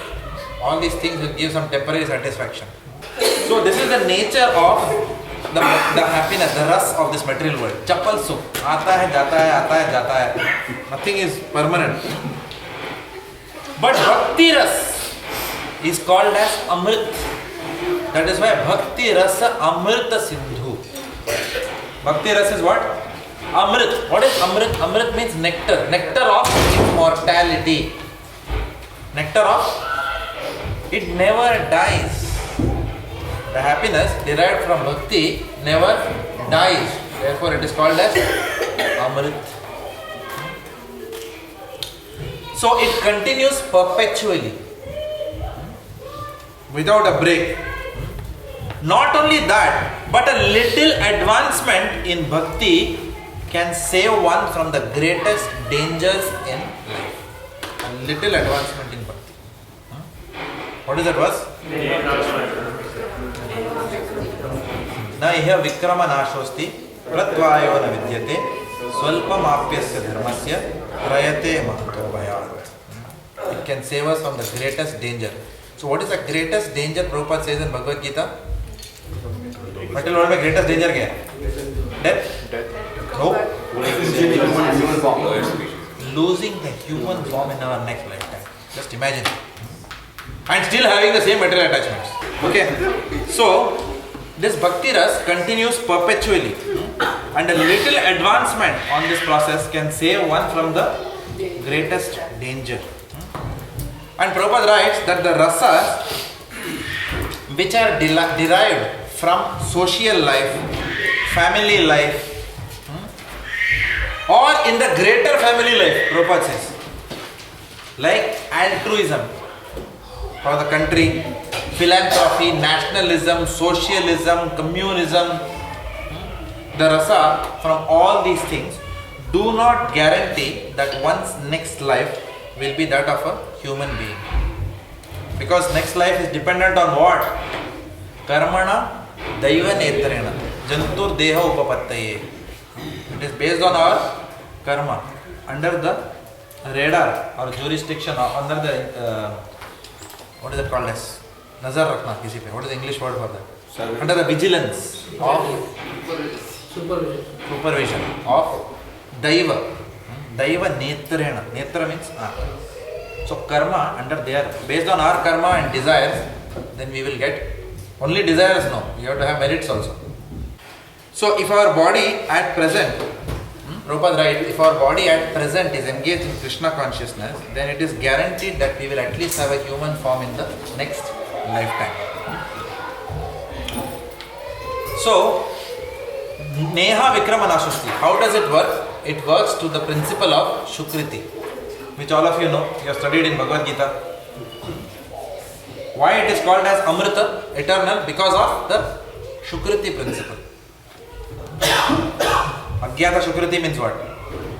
S1: All these things will give some temporary satisfaction. So this is the nature of the happiness, the ras of this material world. Chapal sukh. आता है, जाता है, आता है, जाता है. Nothing is permanent. But Bhakti Ras is called as Amrit. That is why Bhakti Rasa Amrita Sindhu. Bhakti Ras is what? Amrit. What is Amrit? Amrit means nectar. Nectar of immortality. Nectar of, it never dies. The happiness derived from Bhakti never dies. Therefore it is called as Amrit. So it continues perpetually, without a break. Not only that, but a little advancement in Bhakti can save one from the greatest dangers in life. A little advancement in Bhakti. What is that verse? Na iha vikrama nashosti pratvayo na vidyate swalpamapyasya dharmasya prayate mahato bhayat. It can save us from the greatest danger. So what is the greatest danger Prabhupada says in Bhagavad Gita? Material world में greatest danger क्या है? Death? No. Losing the human form in our next lifetime. Just imagine. And still having the same material attachments. Okay. So this Bhakti Ras continues perpetually. And a little advancement on this process can save one from the greatest danger. And Prabhupada writes that the rasas which are derived from social life, family life, or in the greater family life, Prabhupada says, like altruism for the country, philanthropy, nationalism, socialism, communism, the rasa from all these things do not guarantee that one's next life will be that of a human being. Because next life is dependent on what? Karmana Daiva Netrena Jantur Deha Upapattaye. It is based on our karma, under the radar or jurisdiction, or under the what is it called as? Nazar Rakhna kisi pe. What is the English word for that? Under the vigilance of supervision of Daiva. Daiva Netrena. Netra means so karma under there, based on our karma and desires, then we will get only desires. No, we have to have merits also. So if our body at present, Prabhupada writes, if our body at present is engaged in Krishna consciousness, then it is guaranteed that we will at least have a human form in the next lifetime. So Neha Vikrama Nashasti, how does it work? It works to the principle of Shukriti, which all of you know, you have studied in Bhagavad Gita. Why it is called as Amrita, eternal? Because of the Shukriti principle. Agyata Shukriti means what?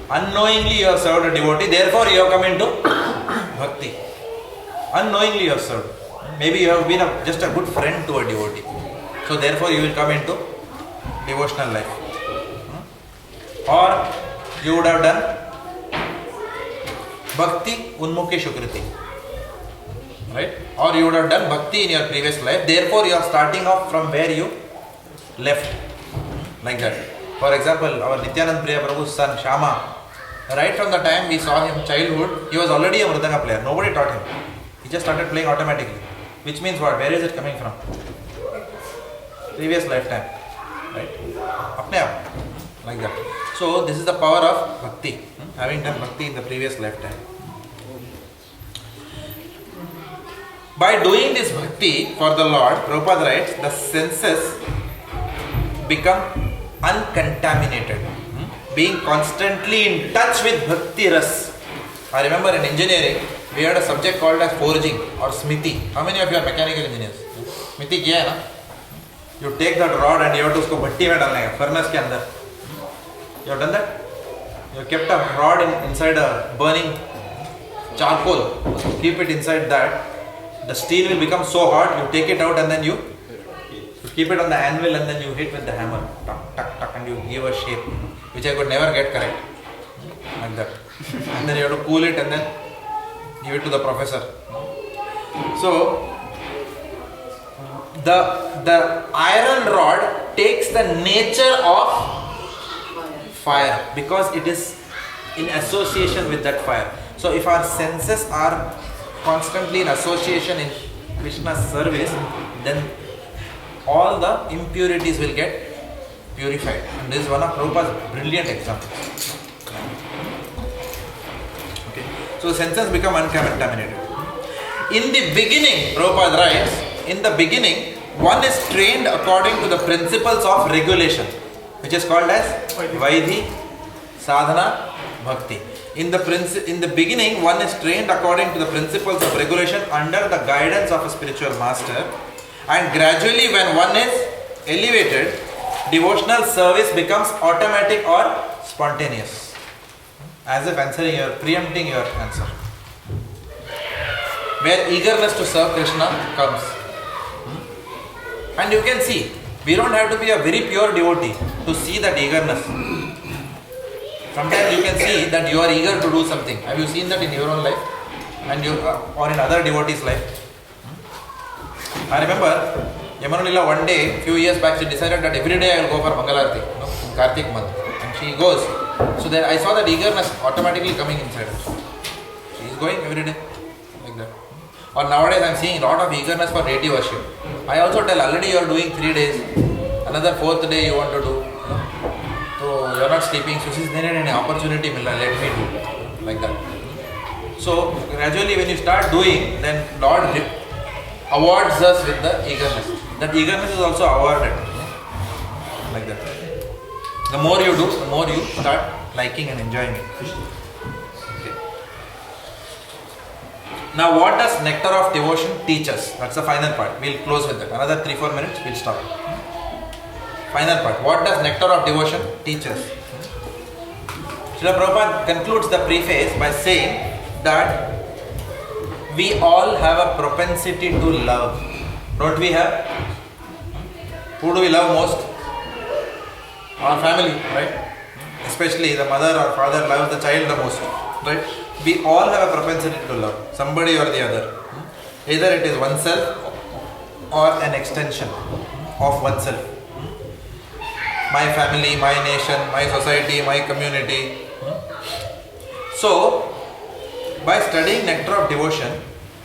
S1: Unknowingly you have served a devotee, therefore you have come into Bhakti. Unknowingly you have served. Maybe you have been just a good friend to a devotee. So therefore you will come into devotional life. Or you would have done Bhakti Unmukhi Shukriti. Right? Or you would have done Bhakti in your previous life. Therefore you are starting off from where you left. Like that. For example, our Nityanand Priya Prabhu's son Shama, right from the time we saw him childhood, he was already a Mridanga player. Nobody taught him. He just started playing automatically. Which means what? Where is it coming from? Previous lifetime. Right? Apne aap. Like that. So this is the power of Bhakti. Having done Bhakti in the previous lifetime. By doing this Bhakti for the Lord, Prabhupada writes, the senses become uncontaminated. Being constantly in touch with Bhakti Ras. I remember in engineering, we had a subject called as forging or smiti. How many of you are mechanical engineers? Smiti kiya hai na? You take that rod and you have to usko bhatti mein dalne ka, furnace ke andar. You have done that? You have kept a rod inside a burning charcoal. Keep it inside that. The steel will become so hot, you take it out and then you keep it on the anvil and then you hit with the hammer. Tuck, tuck, tuck, and you give a shape, which I could never get correct. Like that. And then you have to cool it and then give it to the professor. So, the iron rod takes the nature of fire because it is in association with that fire. So if our senses are constantly in association in Krishna's service, then all the impurities will get purified. And this is one of Prabhupada's brilliant examples. Okay. So the senses become uncontaminated. In the beginning, Prabhupada writes, in the beginning, one is trained according to the principles of regulation, which is called as Vaidhi, Sadhana, Bhakti. In the beginning, one is trained according to the principles of regulation under the guidance of a spiritual master, and gradually when one is elevated, devotional service becomes automatic or spontaneous. As if preempting your answer. Where eagerness to serve Krishna comes. And you can see, we don't have to be a very pure devotee to see that eagerness. Sometimes you can see that you are eager to do something. Have you seen that in your own life? And or in other devotees' life? I remember, Yamunalila one day, few years back, she decided that every day I will go for Mangalarti, in Kartik month. And she goes. So then I saw that eagerness automatically coming inside her. She is going every day, like that. Or nowadays I am seeing a lot of eagerness for deity worship. I also tell, already you are doing 3 days, another 4th day you want to do. So you are not sleeping, so there is an opportunity, let me do, like that. So gradually when you start doing, then Lord awards us with the eagerness. That eagerness is also awarded, like that. The more you do, the more you start liking and enjoying it. Okay. Now what does Nectar of Devotion teach us? That's the final part. We'll close with that. Another 3-4 minutes, we'll stop. Final part. What does Nectar of Devotion teach us? Srila Prabhupada concludes the preface by saying that we all have a propensity to love. Don't we have? Who do we love most? Our family, right? Especially the mother or father loves the child the most, right? We all have a propensity to love somebody or the other. Either it is oneself or an extension of oneself. My family, my nation, my society, my community. So, by studying Nectar of Devotion,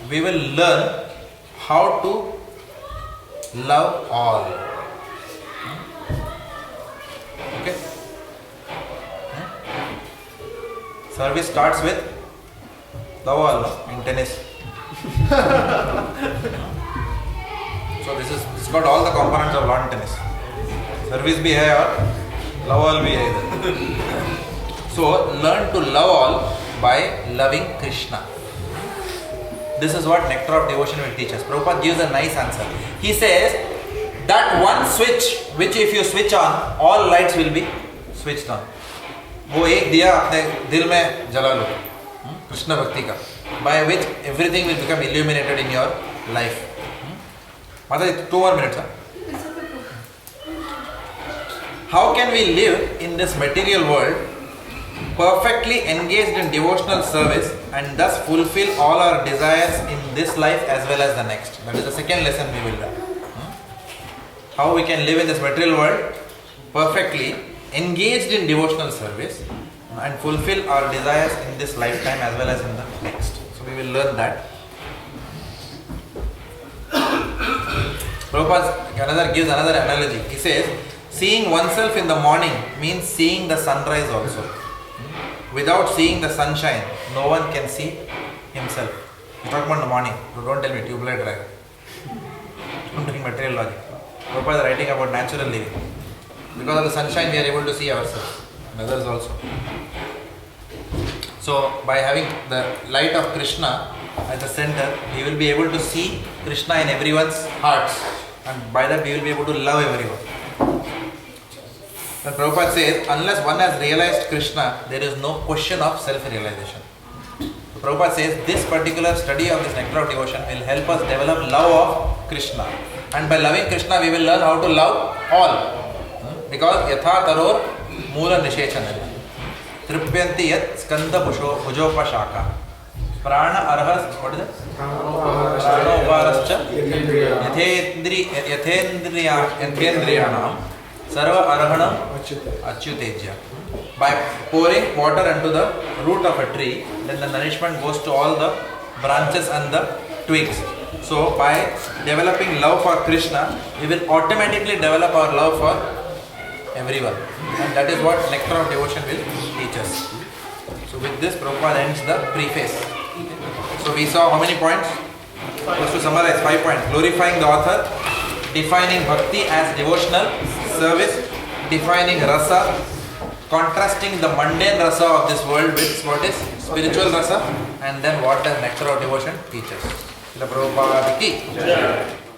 S1: we will learn how to love all. Okay? Service starts with love all in tennis. So it's got all the components of lawn tennis. Service bhi hai or love all bhi hai. So learn to love all by loving Krishna. This is what Nectar of Devotion will teach us. Prabhupada gives a nice answer. He says that one switch, which if you switch on, all lights will be switched on. वो एक दिया अपने दिल में जला लो, कृष्ण भक्ति का, by which everything will become illuminated in your life. Mother, 2 more minutes. How can we live in this material world perfectly engaged in devotional service and thus fulfill all our desires in this life as well as the next? That is the second lesson we will learn. How we can live in this material world perfectly engaged in devotional service and fulfill our desires in this lifetime as well as in the next. So we will learn that. Prabhupada gives another analogy. He says, seeing oneself in the morning means seeing the sunrise also. Without seeing the sunshine, no one can see himself. You talk about the morning. Don't tell me tubelight drive. I'm doing material logic. Prabhupada is writing about natural living. Because of the sunshine, we are able to see ourselves and others also. So, by having the light of Krishna at the center, we will be able to see Krishna in everyone's hearts, and by that we will be able to love everyone. And Prabhupada says, unless one has realized Krishna, there is no question of self-realization. So Prabhupada says, this particular study of this Nectar of Devotion will help us develop love of Krishna. And by loving Krishna, we will learn how to love all. Because yatha taror moola nishechanam tripyanti yat skanda bhujopashaka prana arhas, what is it? Prana uparascha yathendriyanam sarva arhanam achyutejya. By pouring water into the root of a tree, then the nourishment goes to all the branches and the twigs. So by developing love for Krishna, we will automatically develop our love for everyone. And that is what Nectar of Devotion will teach us. So with this, Prabhupada ends the preface. So we saw how many points? Just to summarize, 5 points. Glorifying the author, defining Bhakti as devotional service, defining Rasa, contrasting the mundane Rasa of this world with what is spiritual Rasa, and then what does Nectar of Devotion teach us. Srila Prabhupada ki.